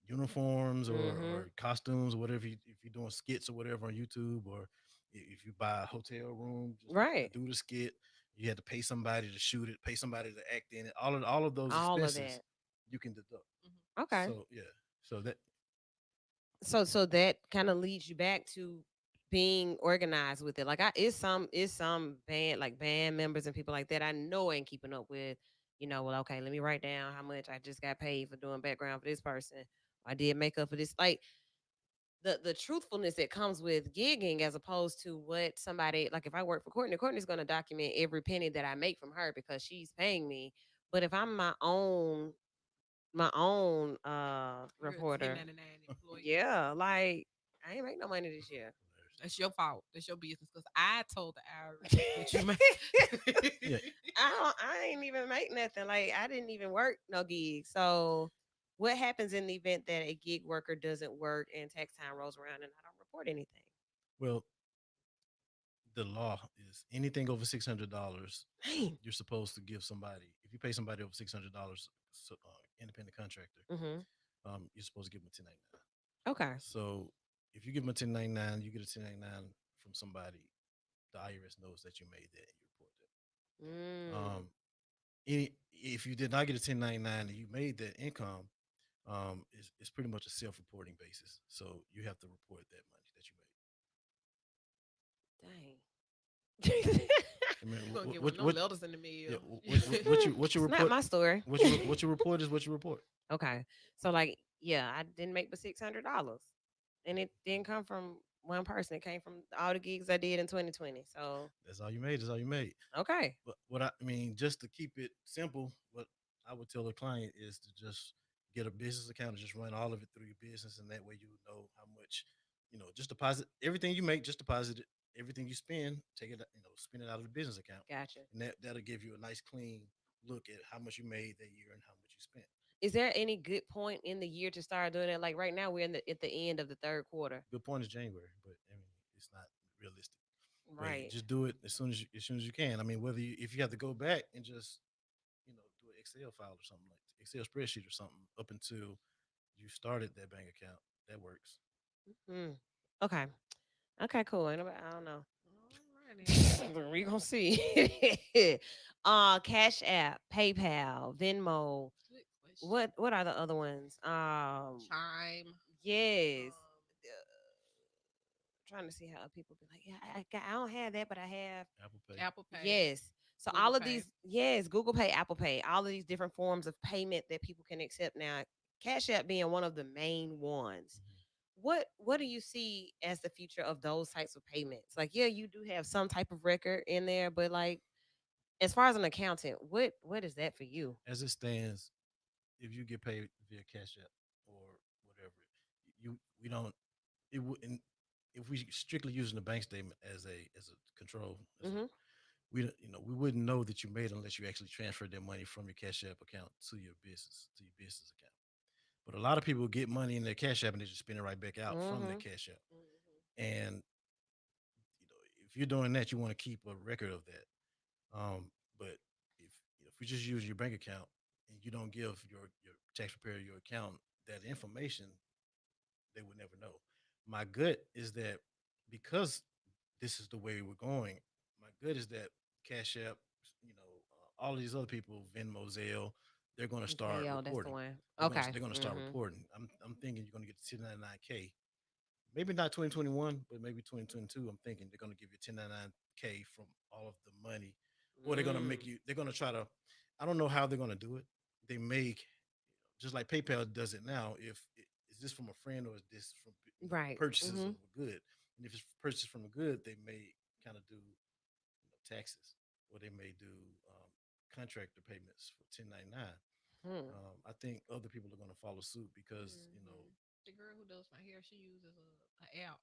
uniforms Hmm. or costumes or whatever. If you're doing skits or whatever on YouTube, or if you buy a hotel room just to Right. do the skit, you had to pay somebody to shoot it, pay somebody to act in it. All of those All of expenses that. you can deduct. Hmm. Okay. So yeah, so that So that kind of leads you back to being organized with it. Like it's some band members and people like that I know ain't keeping up with, well, okay, let me write down how much I just got paid for doing background for this person. I did makeup for this. Like the truthfulness that comes with gigging as opposed to what somebody, like if I work for Courtney's going to document every penny that I make from her because she's paying me. But if I'm my own You're a reporter, 1099 employee. yeah, like I ain't make no money this year. That's your fault. That's your business. Because I told the IRS that you made. yeah. I ain't even make nothing. Like I didn't even work no gig. So what happens in the event that a gig worker doesn't work and tax time rolls around and I don't report anything? Well, the law is anything over $600, Dang. you're supposed to give somebody. If you pay somebody over $600, so, independent contractor, Hmm. you're supposed to give them a 1099. Okay. So if you give them a 1099, you get a 1099 from somebody. The IRS knows that you made that and you report that. Mm. Um, if you did not get a 1099 and you made that income, it's pretty much a self-reporting basis. So you have to report that money that you Dang. made. I mean, You're gonna get one what of them what letters in the yeah, mail. what you It's not report my story. what you report is what you report. Okay. So like, yeah, I didn't make but $600. And it didn't come from one person. It came from all the gigs I did in 2020. So That's all you made. That's all you made. okay. But what I mean, just to keep it simple, what I would tell a client is to just get a business account and just run all of it through your business, and that way you know how much, just deposit everything you make, just deposit it. Everything you spend, take it, spend it out of the business account, Gotcha. and that'll give you a nice clean look at how much you made that year and how much you spent. Is there any good point in the year to start doing it? Like right now, we're at the end of the third quarter. Good point is January, but I mean it's not realistic. But Right. just do it as soon as you can. I mean, whether if you have to go back and just do an Excel file or something like Excel spreadsheet or something up until you started that bank account, that works. Hmm. Okay. Okay, cool. I don't know. All Finance. We gonna see. Cash App, PayPal, Venmo. Good question. What are the other ones? Chime. Yes. Um, Trying to see how people be like, yeah, I don't have that, but I have. Apple Pay. Apple Pay. Yes. So Google all of Pay. these, yes, Google Pay, Apple Pay, all of these different forms of payment that people can accept now. Cash App being one of the main ones. Mhm. What do you see as the future of those types of payments? Like, yeah, you do have some type of record in there, but like as far as an accountant, what is that for you? As it stands, if you get paid via Cash App or whatever, you we don't it wouldn't if we strictly using the bank statement as a control Hmm. we wouldn't know that you made unless you actually transferred that money from your Cash App account to your business account. But a lot of people get money in their Cash App and they just spend it right back out from their Hmm. Cash App. Mhm. And if you're doing that, you want to keep a record of that. But if you just use your bank account and you don't give your tax preparer your account that information, they would never know. My gut is that because this is the way we're going, my gut is that Cash App, all of these other people, Venmo, Zelle, they're going to start Zelle, that's the reporting. one. They're going to Okay. they're going to start Hmm. reporting. I'm thinking you're going to get 1099K. Maybe not 2021, but maybe 2022. I'm thinking they're going to give you 1099K from all of the money, or they're going to make Mm. you. They're going to try to. I don't know how they're going to do it. They make just like PayPal does it now. If is this from a friend or is this from Right. purchases Hmm. of a good? And if it's purchased from a good, they may kind of do taxes, or they may do contractor payments for 1099. Hmm. I think other people are going to follow suit because The girl who does my hair, she uses a app.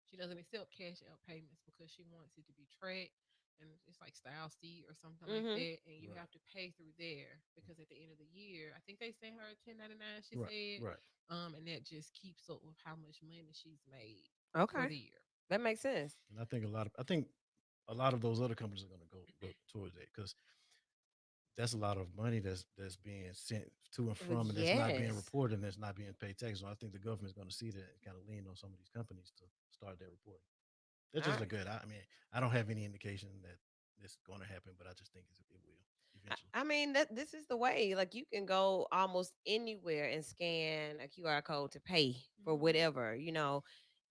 She doesn't accept cash app payments because she wants it to be tracked, and it's like Style Seed or something like Hmm. that, and you right, have to pay through there because at the end of the year, I think they sent her 1099. She right, said, right. and that just keeps up with how much money she's made for Okay. the year. That makes sense. And I think a lot of those other companies are going to go towards that because that's a lot of money that's being sent to and from, and that's not being Yes. reported, and that's not being paid tax. So I think the government's going to see that and kind of lean on some of these companies to start that reporting. That's All just a right. good. I mean, I don't have any indication that it's going to happen, but I just think it will eventually. I mean that this is the way. Like you can go almost anywhere and scan a QR code to pay for Hmm. whatever,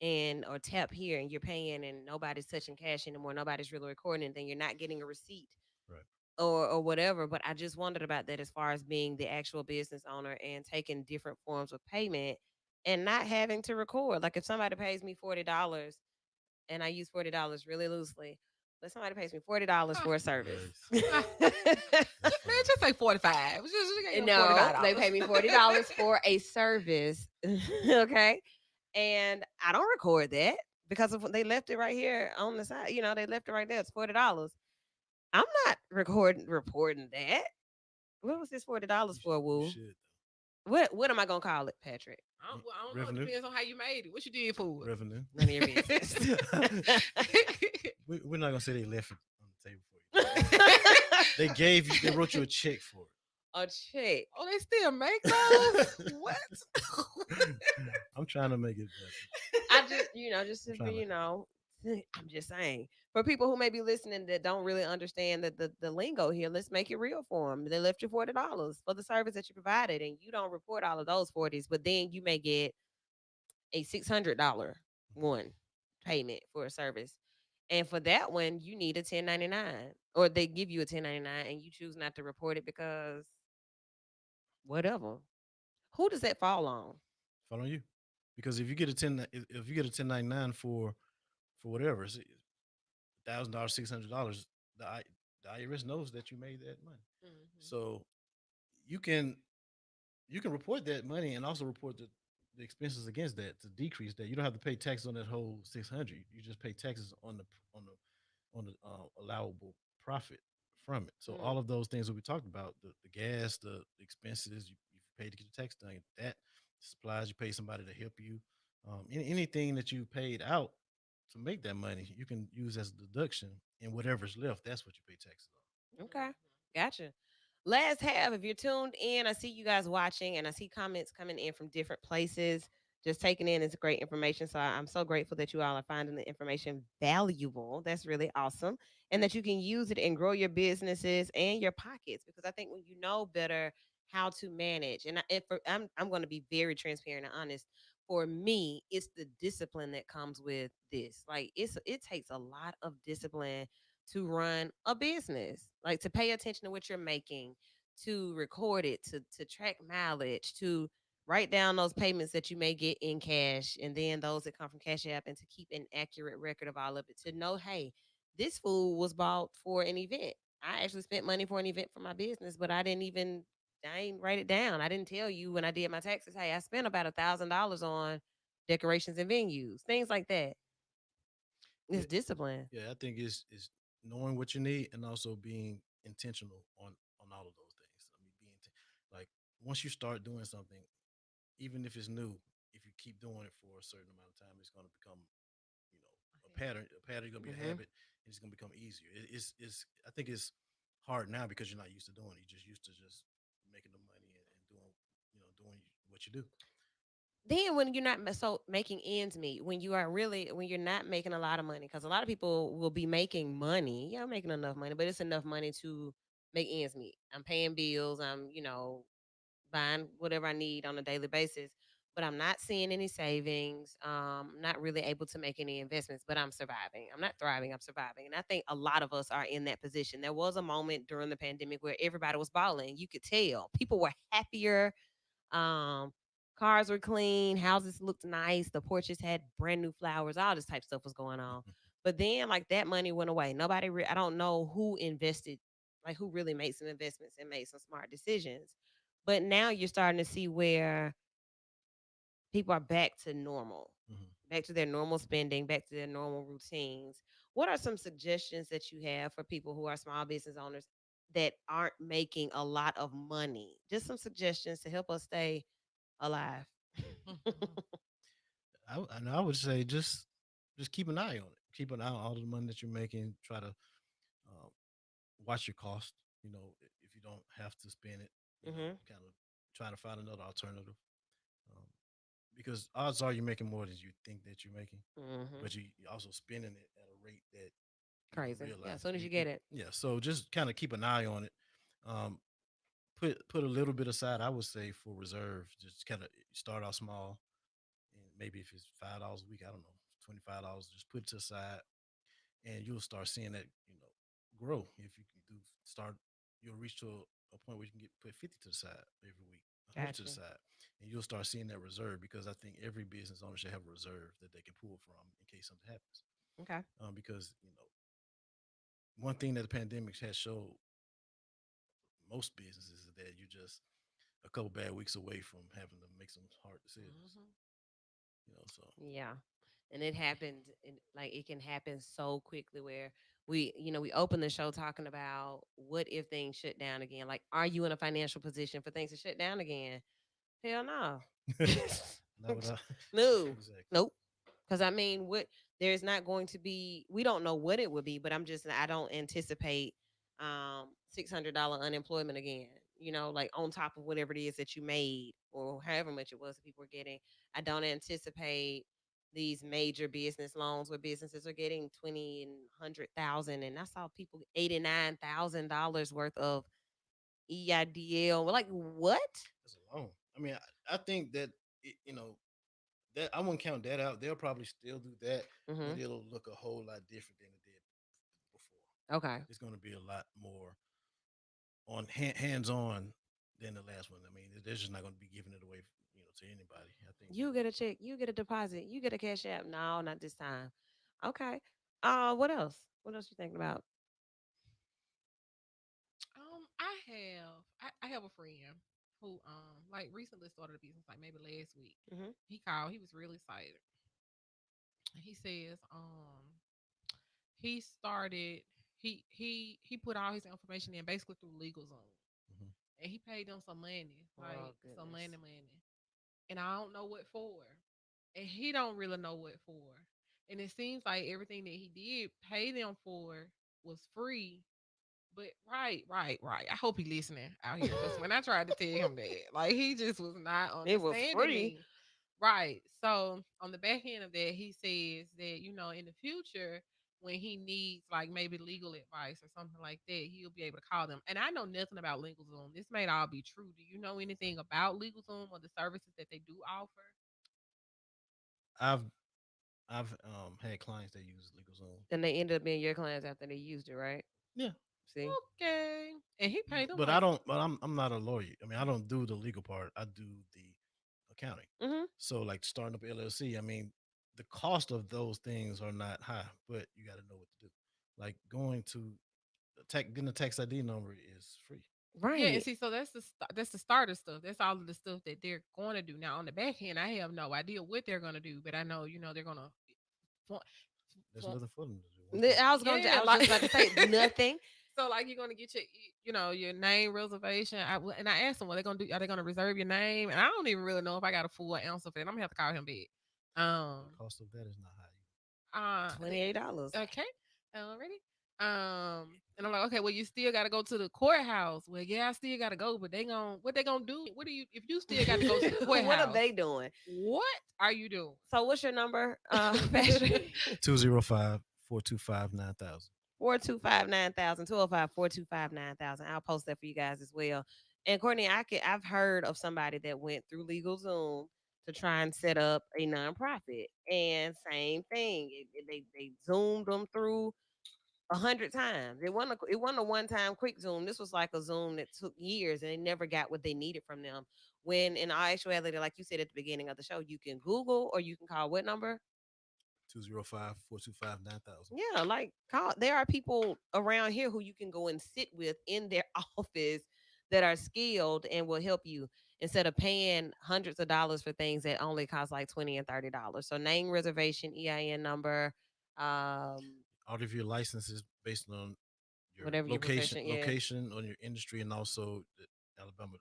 and or tap here and you're paying and nobody's touching cash anymore. Nobody's really recording anything. You're not getting a receipt Right. or whatever. But I just wondered about that as far as being the actual business owner and taking different forms of payment and not having to record. Like if somebody pays me $40 and I use $40 really loosely, but somebody pays me $40 Ah, for a service. Nice. ah. That's Man, fine. just say 45. Just get your No, they $45. pay me $40 for a service. Okay. And I don't record that because of they left it right here on the side. They left it right there. It's $40. I'm not reporting that. What was this $40 for, You Woo? should What am I gonna call it, Patrick? Well, I don't know. It revenue, depends on how you made it. What you did for revenue. None of your business. it. We're not gonna say they left it on the table for you. They gave you. They wrote you a check for A check. Oh, they still make those? it. What? I'm trying to make it better. I just, just I'm to be, trying to help. I'm just saying for people who may be listening that don't really understand the lingo here, let's make it real for them. They left you $40 for the service that you provided, and you don't report all of those 40s, but then you may get a $600 one payment for a service. And for that one, you need a 1099, or they give you a 1099 and you choose not to report it because whatever. Who does that fall on? Follow you, because if you get a 1099 for whatever, it's $1,000, $600, the IRS knows that you made that money. Mhm. So you can you can report that money and also report the expenses against that to decrease that. You don't have to pay taxes on that whole 600. You just pay taxes on the allowable profit from it. So Mm. all of those things that we talked about, the gas, the expenses you paid to get your tax done, that supplies you pay somebody to help you, anything that you paid out to make that money, you can use as a deduction, and whatever's left, that's what you pay taxes on. Okay. Mhm. Gotcha. Last half, if you're tuned in, I see you guys watching and I see comments coming in from different places. just taking in is great information. So I'm so grateful that you all are finding the information valuable. That's really awesome. And that you can use it and grow your businesses and your pockets. Because I think when you know better how to manage, and I'm going to be very transparent and honest. For me, it's the discipline that comes with this. Like it takes a lot of discipline to run a business, like to pay attention to what you're making, to record it, to track mileage, to write down those payments that you may get in cash and then those that come from Cash App, and to keep an accurate record of all of it, to know, hey, this food was bought for an event. I actually spent money for an event for my business, but I didn't write it down. I didn't tell you when I did my taxes, hey, I spent about $1,000 on decorations and venues, things like that. Yeah, It's discipline. yeah. I think it's knowing what you need and also being intentional on all of those things. I mean, like once you start doing something, even if it's new, if you keep doing it for a certain amount of time, it's going to become, a pattern. A pattern is going to be a Hmm. habit, and it's going to become easier. It's. I think it's hard now because you're not used to doing it. You're just used to just making the money and doing, doing what you do. Then when you're not making ends meet, when you are really when you're not making a lot of money, because a lot of people will be making money, yeah, I'm making enough money, but it's enough money to make ends meet. I'm paying bills, I'm buying whatever I need on a daily basis, but I'm not seeing any savings. Not really able to make any investments, but I'm surviving. I'm not thriving, I'm surviving. And I think a lot of us are in that position. There was a moment during the pandemic where everybody was balling. You could tell people were happier. um, Cars were clean, houses looked nice, the porches had brand new flowers, all this type of stuff was going on. But then, like that money went away. I don't know who invested, like who really made some investments and made some smart decisions. But now you're starting to see where people are back to normal, Mhm. back to their normal spending, back to their normal routines. What are some suggestions that you have for people who are small business owners that aren't making a lot of money? Just some suggestions to help us stay alive. And I would say just keep an eye on it. Keep an eye on all the money that you're making. Try to watch your cost. If you don't have to spend it, Hmm. kind of try to find another alternative. Um, because odds are you're making more than you think that you're making, Hmm. but you're also spending it at a rate that you don't Crazy. Yeah. As realize it. soon as you get it. Yeah. So just kind of keep an eye on it. Um, put a little bit aside. I would say for reserve. Just kind of start out small, and maybe if it's $5 a week, I don't know, $25. Just put it to the side, and you'll start seeing that grow. If you can do start, you'll reach to a point where you can get put 50 to the side every week, 100 to the Gotcha. side, and you'll start seeing that reserve because I think every business owner should have a reserve that they can pull from in case something happens. Okay. Because one thing that the pandemic has showed most businesses is that you're just a couple bad weeks away from having to make some hard decisions. Hmm. So Yeah. And it happens, like it can happen so quickly where we open the show talking about what if things shut down again? Like, are you in a financial position for things to shut down again? Hell no. not without No. exactly. Nope. Because I mean, there's not going to be. We don't know what it would be, but I don't anticipate $600 unemployment again. Like on top of whatever it is that you made or however much it was that people were getting. I don't anticipate these major business loans where businesses are getting 20 and 100,000, and I saw people $89,000 worth of EIDL. Like what? That's a loan. I mean, I think that that I wouldn't count that out. They'll probably still do that, Hmm. but it'll look a whole lot different than it did before. Okay. It's going to be a lot more on hands on than the last one. I mean, they're just not going to be giving it away, to anybody. I think You get a check, you get a deposit, you get a cash app. No, not this time. Okay. What else? What else you thinking about? I have a friend who like recently started a business like maybe last week. Hmm. He called, he was really excited. He says he started he put all his information in basically through LegalZoom, Mhm. and he paid them some money, Oh like some goodness. money, and I don't know what for, and he don't really know what for, and it seems like everything that he did pay them for was free. But right. I hope he listening out here because when I tried to tell him that, like he just was not It was understanding free. me. Right. So on the back end of that, he says that, in the future, when he needs like maybe legal advice or something like that, he'll be able to call them. And I know nothing about LegalZoom. This may all be true. Do you know anything about LegalZoom or the services that they do offer? I've I've had clients that use LegalZoom. And they ended up being your clients after they used it, right? Yeah, See? Okay. And he paid them but I like, don't. But I'm not a lawyer. I mean, I don't do the legal part. I do the accounting. Hmm. So like starting up LLC, I mean, the cost of those things are not high, but you got to know what to do. Like going to getting a tax ID number is free. yeah, and Right. see, so that's the starter stuff. That's all of the stuff that they're going to do. Now on the back end, I have no idea what they're going to do, but I know, they're going to, There's nothing for them to do once they. yeah, I was just like about to say nothing. so like you're gonna get your name reservation. And I asked them what they're gonna do. Are they gonna reserve your name? And I don't even really know if I got a full answer for that. I'm gonna have to call him back. The Um, cost of that is not high. $28. okay, already. And I'm like, okay, well, you still got to go to the courthouse. Well, yeah, I still got to go, but what they gonna do? What do you if you still got to go to the What are courthouse? they doing? What are you doing? So what's your number, Patrick? 205-425-9000. 425-9000, 205-425-9000. I'll post that for you guys as well. And Courtney, I've heard of somebody that went through LegalZoom to try and set up a nonprofit. And same thing. They zoomed them through 100 times. It wasn't a one time quick Zoom. This was like a Zoom that took years and they never got what they needed from them. When in all actuality, like you said at the beginning of the show, you can Google or you can call what number? 205-425-9000. Yeah, like call. There are people around here who you can go and sit with in their office that are skilled and will help you instead of paying hundreds of dollars for things that only cost like $20 and $30. So name reservation, EIN number, um, All of your licenses based on your whatever your profession. Yeah, location on your industry, and also the Alabama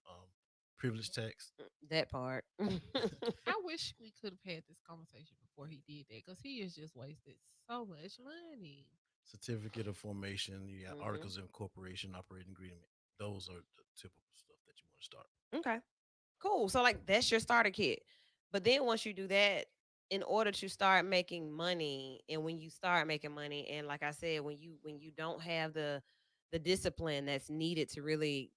privilege tax. that part. I wish we could have had this conversation before he did that because he has just wasted so much money. Certificate of formation, you got Hmm. articles of incorporation, operating agreement. Those are the typical stuff that you want to start. Okay, cool. So like that's your starter kit. But then once you do that, in order to start making money, and when you start making money, and like I said, when you don't have the discipline that's needed to really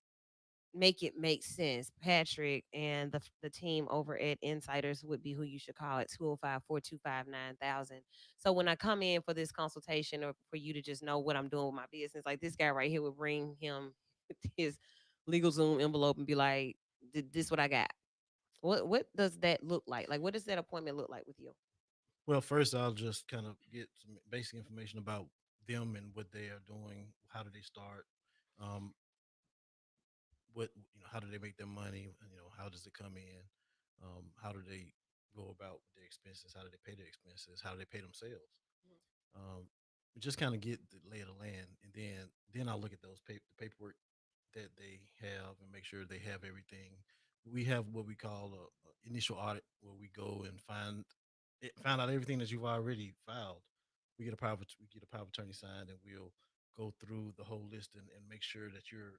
make it make sense, Patrick and the team over at Insiders would be who you should call at 205-425-9000. So when I come in for this consultation or for you to just know what I'm doing with my business, like this guy right here would bring him his LegalZoom envelope and be like, This what I got." What does that look like? Like what does that appointment look like with you? Well, first I'll just kind of get some basic information about them and what they are doing. How do they start? Um, how do they make their money? How does it come in? How do they go about their expenses? How do they pay their expenses? How do they pay themselves? Um, just kind of get the lay of the land, and then I'll look at the paperwork that they have and make sure they have everything. We have what we call a initial audit, where we go and find out everything that you've already filed. We get a power of attorney signed, and we'll go through the whole list and make sure that you're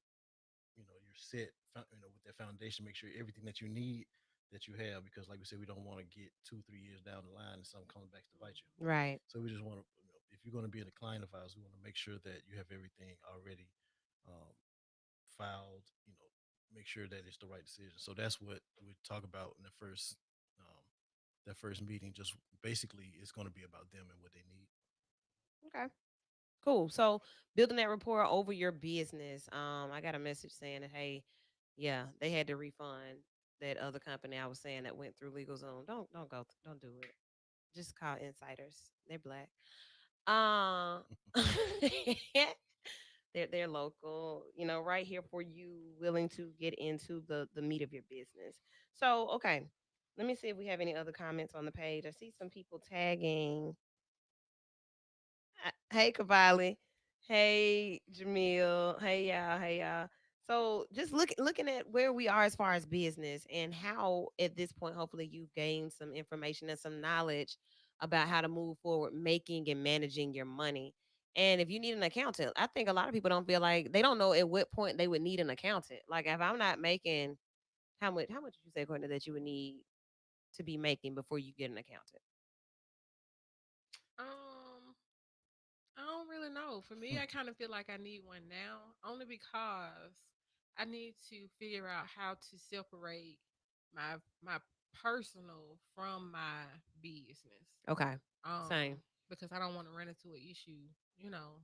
set, with that foundation. Make sure everything that you need that you have, because like we said, we don't want to get 2 3 years down the line and something comes back to bite you. Right. So we just want to, if you're going to be a client of ours, we want to make sure that you have everything already um, filed. Make sure that it's the right decision. So that's what we talk about in that first meeting. Just basically, it's going to be about them and what they need. Okay. Cool. So building that rapport over your business. I got a message saying that hey, yeah, they had to refund that other company I was saying that went through LegalZoom. Don't do it. Just call Insiders. They're black. Um, they're local. Right here for you, willing to get into the meat of your business. So okay, let me see if we have any other comments on the page. I see some people tagging. Hey, Cavalli. Hey, Jamil. Hey, y'all. Hey, y'all. So, just looking at where we are as far as business and how, at this point, hopefully, you've gained some information and some knowledge about how to move forward, making and managing your money. And if you need an accountant, I think a lot of people don't feel like they don't know at what point they would need an accountant. Like, if I'm not making how much did you say, Courtney, that you would need? to be making before you get an accountant? Um, I don't really know. For me, I kind of feel like I need one now, only because I need to figure out how to separate my personal from my business. Okay. Same. Um, because I don't want to run into an issue, you know,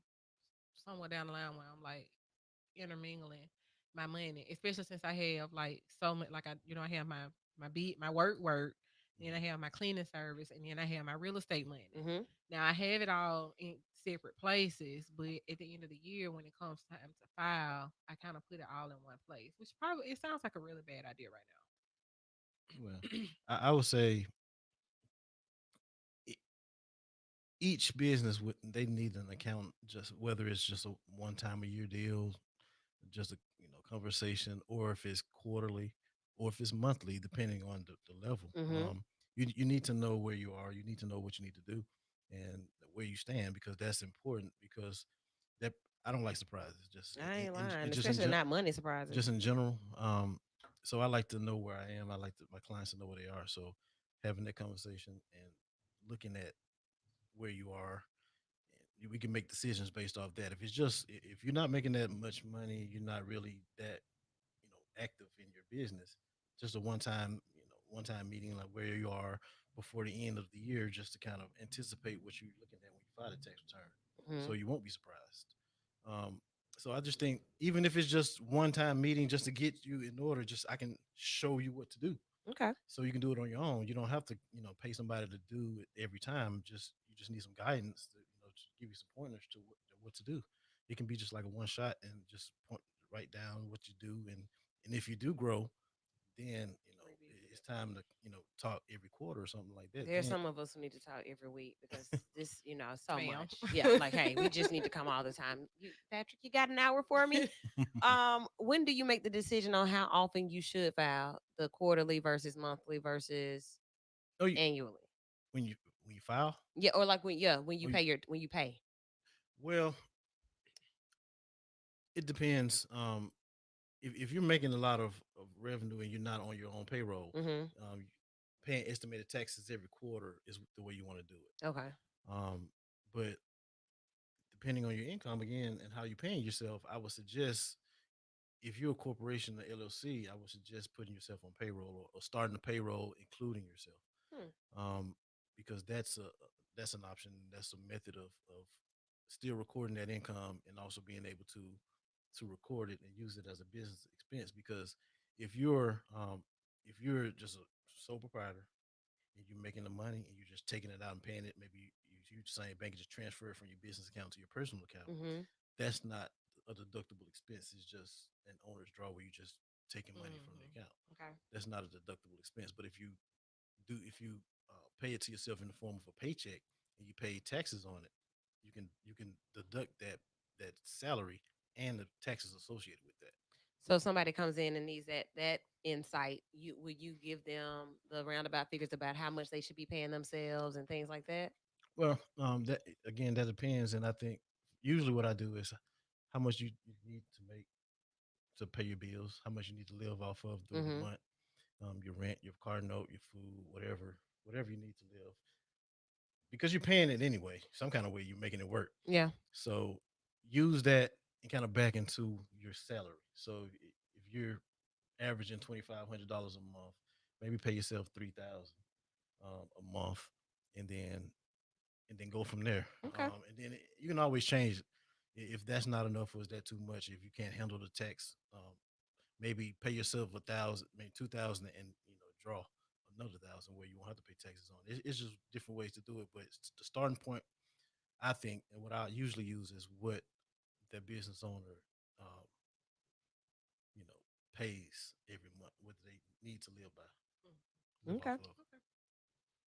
somewhere down the line where I'm like intermingling my money, especially since I have like so much. Like I have my work, then I have my cleaning service, and then I have my real estate money. Mm-hmm. Now I have it all in separate places, but at the end of the year, when it comes time to file, I kind of put it all in one place, which probably it sounds like a really bad idea right Well, now. I would say e- each business would they need an account, just whether it's just a one time a year deal, just a conversation, or if it's quarterly, or if it's monthly, depending on the level. Mm-hmm. You need to know where you are. You need to know what you need to do, and where you stand, because that's important. Because that I don't like surprises. Just I ain't lying, in just in especially not money surprises. just in general. So I like to know where I am. I like my clients to know where they are. So having that conversation and looking at where you are, we can make decisions based off that. If it's just if you're not making that much money, you're not really that active in your business. Just a one time meeting, like where you are before the end of the year, just to kind of anticipate what you're looking at when you file the tax return, Mm-hmm. so you won't be surprised. Um, so I just think even if it's just one time meeting, just to get you in order, just I can show you what to do, Okay. so you can do it on your own. You don't have to pay somebody to do it every time. Just you just need some guidance to just give you some pointers to what to do. It can be just like a one shot and just write down what you do, and if you do grow, then it's time to talk every quarter or something like that. There's Then some of us who need to talk every week because this, so Ma'am. much. Yeah, like, hey, we just need to come all the time. Patrick, you got an hour for me? When do you make the decision on how often you should file the quarterly versus monthly versus oh, annually? when you when you file, Yeah, or like when you oh, pay when you pay. well, it depends. If you're making a lot of revenue and you're not on your own payroll, Mm-hmm. um, paying estimated taxes every quarter is the way you want to do it. Okay. But depending on your income again and how you're paying yourself, I would suggest, if you're a corporation or LLC, I would suggest putting yourself on payroll, or starting the payroll, including yourself, Hmm. um, because that's an option. That's a method of still recording that income and also being able to record it and use it as a business expense. Because if you're if you're just a sole proprietor and you're making the money and you're just taking it out and paying it, maybe you saying bank just transfer it from your business account to your personal account. Mm-hmm. That's not a deductible expense. It's just an owner's draw where you just taking money from the Mhm. account. Okay. That's not a deductible expense. But if you pay it to yourself in the form of a paycheck and you pay taxes on it, you can deduct that salary and the taxes associated with that. So if somebody comes in and needs that insight, you will you give them the roundabout figures about how much they should be paying themselves and things like that? Well, that again, that depends, and I think usually what I do is how much you need to make to pay your bills, how much you need to live off of during the Mm-hmm. month, your rent, your car note, your food, whatever you need to live, because you're paying it anyway. Some kind of way you're making it work. Yeah. So use that and kind of back into your salary. So if you're averaging $2,500 a month, maybe pay yourself 3,000 a month, and then go from there. Okay. And then you can always change it if that's not enough, or is that too much. If you can't handle the tax, maybe pay yourself 1,000, maybe 2,000, and draw another 1,000 where you won't have to pay taxes on. It's just different ways to do it, but the starting point, I think, and what I usually use is what the business owner, um, you know, pays every month, what they need to live Okay. off of. Okay.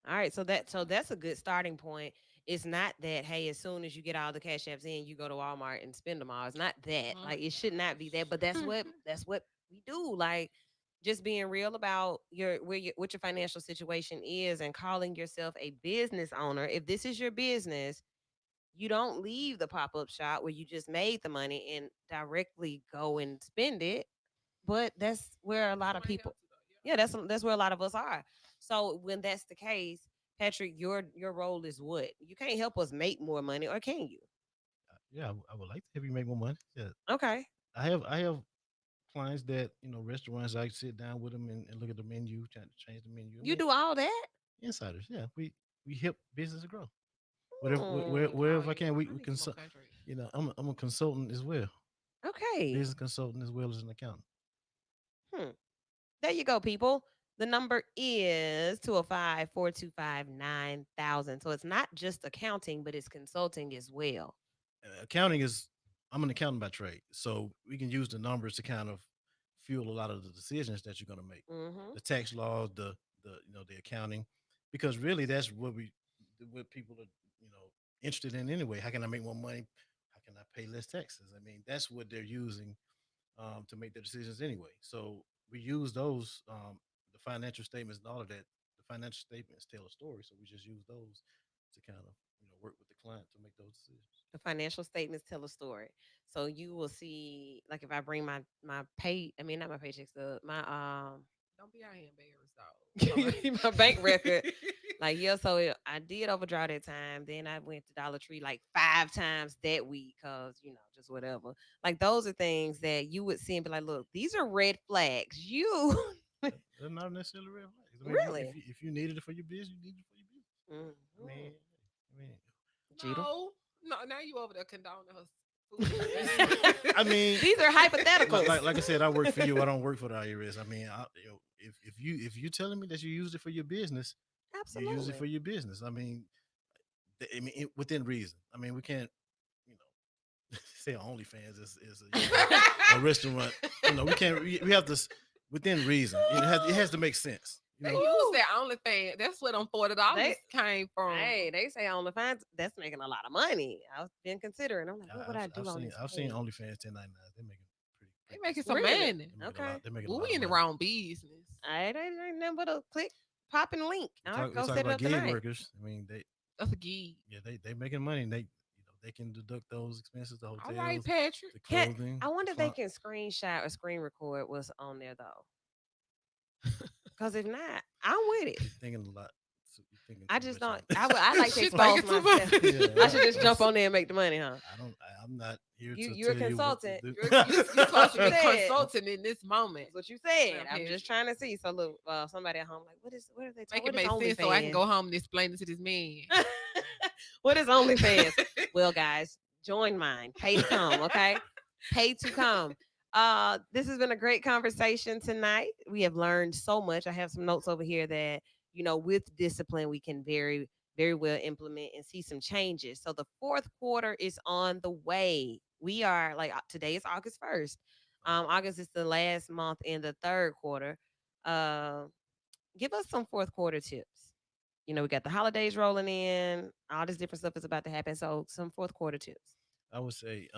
All right. So that's a good starting point. It's not that, hey, as soon as you get all the cash apps in, you go to Walmart and spend them all. It's not that. Oh my Like, it should not be that. gosh. But that's what we do. Like, just being real about what your financial situation is and calling yourself a business owner. If this is your business, you don't leave the pop-up shop where you just made the money and directly go and spend it. But that's where a lot of Somebody have people, to though. yeah, that's where a lot of us are. So when that's the case, Patrick, your role is what? You can't help us make more money, or can you? Yeah, I would like to have you make more money. Yeah, Okay. I have clients that restaurants. I sit down with them and look at the menu, trying to change the menu. I You mean, do all that? insiders. Yeah, we help business grow. Whatever, Hmm. Oh wherever I can, yeah, I we need some more consult. country. I'm a consultant as well, Okay. business consultant as well as an accountant. Hmm. There you go, people. The number is 205-425-9000. So it's not just accounting, but it's consulting as well. Accounting is I'm an accountant by trade, so we can use the numbers to kind of fuel a lot of the decisions that you're going to make. Mm-hmm. The tax laws, the accounting, because really that's what people are interested in anyway. How can I make more money? How can I pay less taxes? I mean, that's what they're using to make their decisions anyway. So we use those the financial statements and all of that. The financial statements tell a story, so we just use those to kind of work with the client to make those decisions. The financial statements tell a story. So you will see, like if I bring my pay, I mean not my paychecks, my Don't be out here embarrassed, dog. All my bank record. right. Like yeah, so I did overdraw that time. Then I went to Dollar Tree like 5 times that week, cause just whatever. Like those are things that you would see and be like, look, these are red flags. You They're not necessarily red flags. I mean, really? if you needed it for your business, you need it for your business. I mean, Hmm. I mean, Jeter. No, no. Now you over there condoning her foolishness. I mean, These are hypotheticals. like I said, I work for you. I don't work for the IRS. I mean, if you telling me that you used it for your business, you use it for Absolutely. your business. I mean, within reason. I mean, we can't, you know, say OnlyFans is a restaurant. We can't. We have to within reason. It has to make sense. They use Woo. that OnlyFans. That's where them $40 They came from. Hey, they say OnlyFans, that's making a lot of money. I've been considering. I'm like, what would I do on this I've seen page? OnlyFans 1099. They're making They pretty making decent. some Really? money. They're making a Okay. lot. They're making a Well, lot we of in the money. wrong business. I ain't nothing but a click, pop and link. I'll We go talk set it about up gig tonight. workers. I mean, That's a gig. they making money. And they can deduct those expenses, the All right, hotels, Patrick. the Can clothing, I the wonder if they client. can screenshot or screen record what's on there though? Because if not, I'm with it. You're thinking a lot. You're thinking I too just much on don't. it. I like to She's expose thinking too much. myself. I Yeah, should just jump that's, on there and make the money, huh? I don't. I'm not here to You're a tell you what to consultant. do. You're supposed to You be said. consulting in this moment. That's what you said. Now, I'm Patrick. just trying to see. So look, somebody at home like, what are they talking? Make it What is make sense so I can OnlyFans? go home and explain it to this man. What is OnlyFans? Well, guys, join mine. Pay to come, okay? Pay to come. This has been a great conversation tonight. We have learned so much. I have some notes over here that, with discipline, we can very, very well implement and see some changes. So the fourth quarter is on the way. We are like today is August 1st. August is the last month in the third quarter. Uh, give us some fourth quarter tips. We got the holidays rolling in, all this different stuff is about to happen. So some fourth quarter tips. I would say,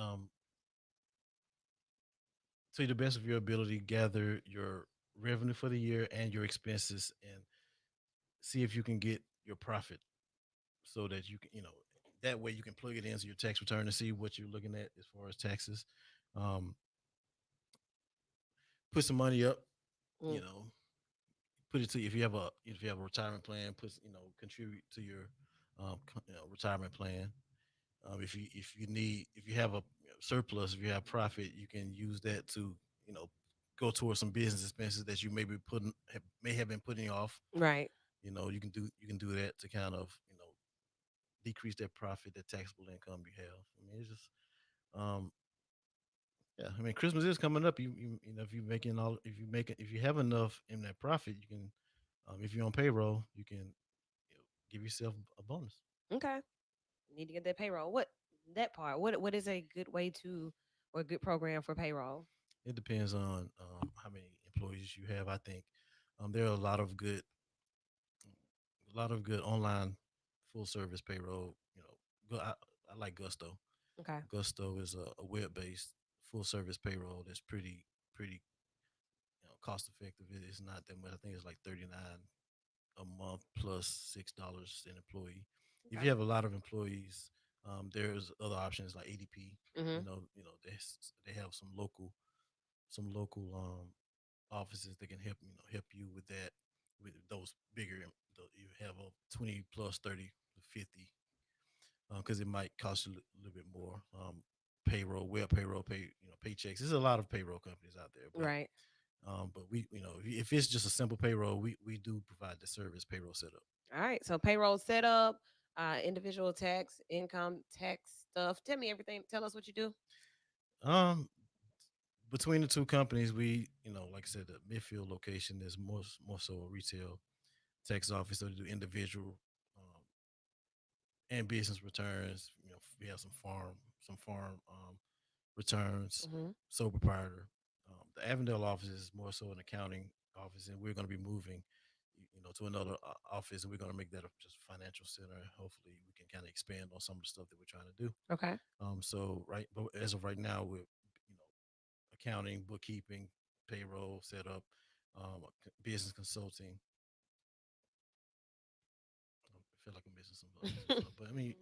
to the best of your ability, gather your revenue for the year and your expenses, and see if you can get your profit, so that you can, that way you can plug it into your tax return and see what you're looking at as far as taxes. Um, put some money up, you Mm, know, put it to if you have a retirement plan, contribute to your retirement plan. If you have a surplus, if you have profit, you can use that to you know go towards some business expenses that you may have been putting off. right. You can do that to kind of decrease that profit, that taxable income you have. I mean, it's just um, yeah. I mean, Christmas is coming up. If you have enough in that profit, you can, if you're on payroll, you can give yourself a bonus. Okay. Need to get that payroll. That part? What is a good way to or a good program for payroll? It depends on how many employees you have. I think there are a lot of good online full service payroll. I like Gusto. Okay. Gusto is a web based full service payroll that's pretty cost effective. It's not that much. I think it's like 39 a month plus $6 an employee. If Okay. you have a lot of employees, there's other options like ADP. Mhm. They have some local offices that can help you with that. with those bigger, you have a 20 plus 30 to 50, because it might cost you a little bit more. Payroll, web payroll, paychecks. There's a lot of payroll companies out there, Right. but we, if it's just a simple payroll, we do provide the service payroll setup. All right. So payroll setup, individual tax, income tax stuff. Tell me everything. Tell us what you do. Um, Between the two companies, we, like I said, the Midfield location is more so a retail tax office, so they do individual and business returns. We have some farm returns, Hmm. sole proprietor. The Avondale office is more so an accounting office, and we're going to be moving, to another office, and we're going to make that a just financial center. Hopefully, we can kind of expand on some of the stuff that we're trying to do. Okay. So right, but as of right now, we're, accounting, bookkeeping, payroll setup, business consulting. I feel like I'm missing some other stuff, but I mean,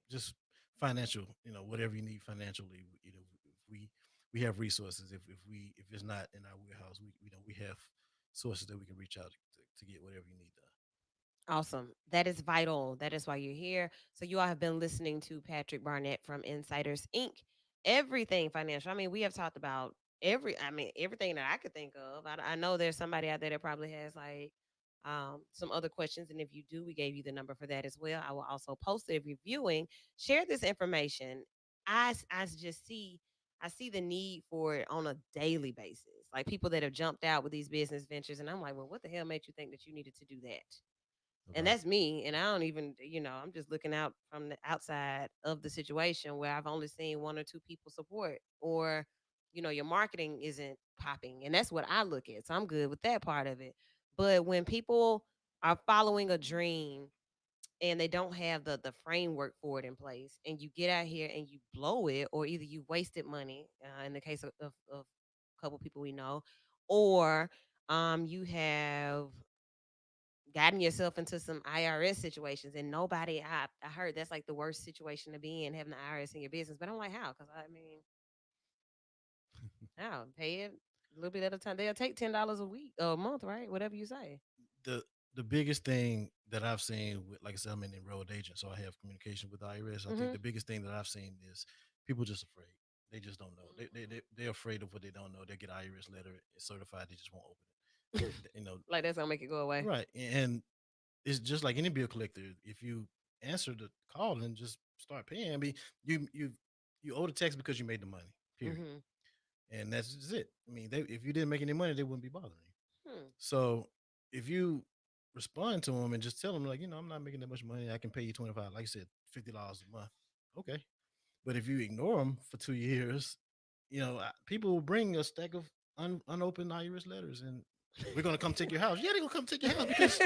just financial. Whatever you need financially. If we have resources. If it's not in our warehouse, we have sources that we can reach out to get whatever you need done. Awesome. That is vital. That is why you're here. So you all have been listening to Patrick Barnett from Insiders Inc. Everything financial. I mean, we have talked about everything that I could think of. I know there's somebody out there that probably has like some other questions. And if you do, we gave you the number for that as well. I will also post it if you're viewing. Share this information. Just see, I see the need for it on a daily basis. Like people that have jumped out with these business ventures. And I'm like, well, what the hell made you think that you needed to do that? And Right. that's me. And I don't even, I'm just looking out from the outside of the situation where I've only seen one or two people support, or your marketing isn't popping. And that's what I look at. So I'm good with that part of it. But when people are following a dream and they don't have the framework for it in place, and you get out here and you blow it, or either you wasted money, in the case of a couple people we know, or you have gotten yourself into some IRS situations, and nobody, I heard that's like the worst situation to be in, having the IRS in your business. But I'm like, how? Because I mean, how? Pay it a little bit at a time. They'll take $10 a week or a month, right? Whatever you say. The biggest thing that I've seen with, like I said, I'm an enrolled agent, so I have communication with the IRS. I think Hmm. the biggest thing that I've seen is people just afraid. They just don't know. They're afraid of what they don't know. They get an IRS letter, it's certified, they just won't open it. Like that's gonna make it go away. Right. And it's just like any bill collector. If you answer the call and just start paying, I mean, you owe the tax because you made the money. Period. Hmm. And that's just it. I mean, if you didn't make any money, they wouldn't be bothering you. Hmm. So if you respond to them and just tell them like, I'm not making that much money, I can pay you 25, like I said, $50 a month. Okay. But if you ignore them for 2 years, people will bring a stack of unopened IRS letters, and we're gonna come take your house. Yeah, they're gonna come take your house because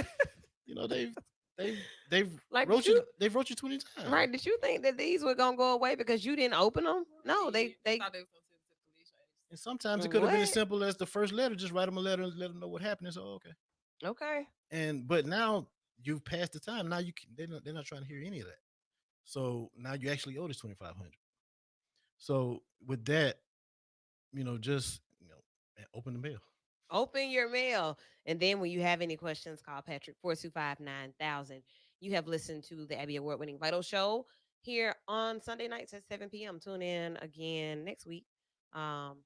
you know they've they've they've Like, did wrote you you they've wrote you 20 right? times. Did you think that these were gonna go away because you didn't open them? No, Right. I they thought they was gonna send it to the police And sometimes it could have been as what? simple as the first letter. Just write them a letter and let them know what happened. And so okay. Okay. And but now you've passed the time. Now they're not trying to hear any of that. So now you actually owe this 2,500. So with that, just open the mail. Open your mail. And then when you have any questions, call Patrick 425-9000. You have listened to the Abby Award winning Vital Show here on Sunday nights at 7 p.m. Tune in again next week, um,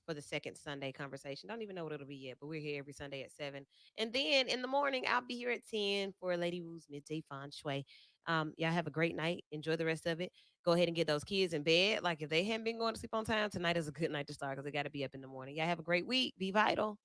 for the second Sunday conversation. Don't even know what it'll be yet, but we're here every Sunday at 7. And then in the morning, I'll be here at 10 for Lady Wu's Midday Feng Shui. Y'all have a great night. Enjoy the rest of it. Go ahead and get those kids in bed. Like if they haven't been going to sleep on time, tonight is a good night to start because they got to be up in the morning. Y'all have a great week. Be vital.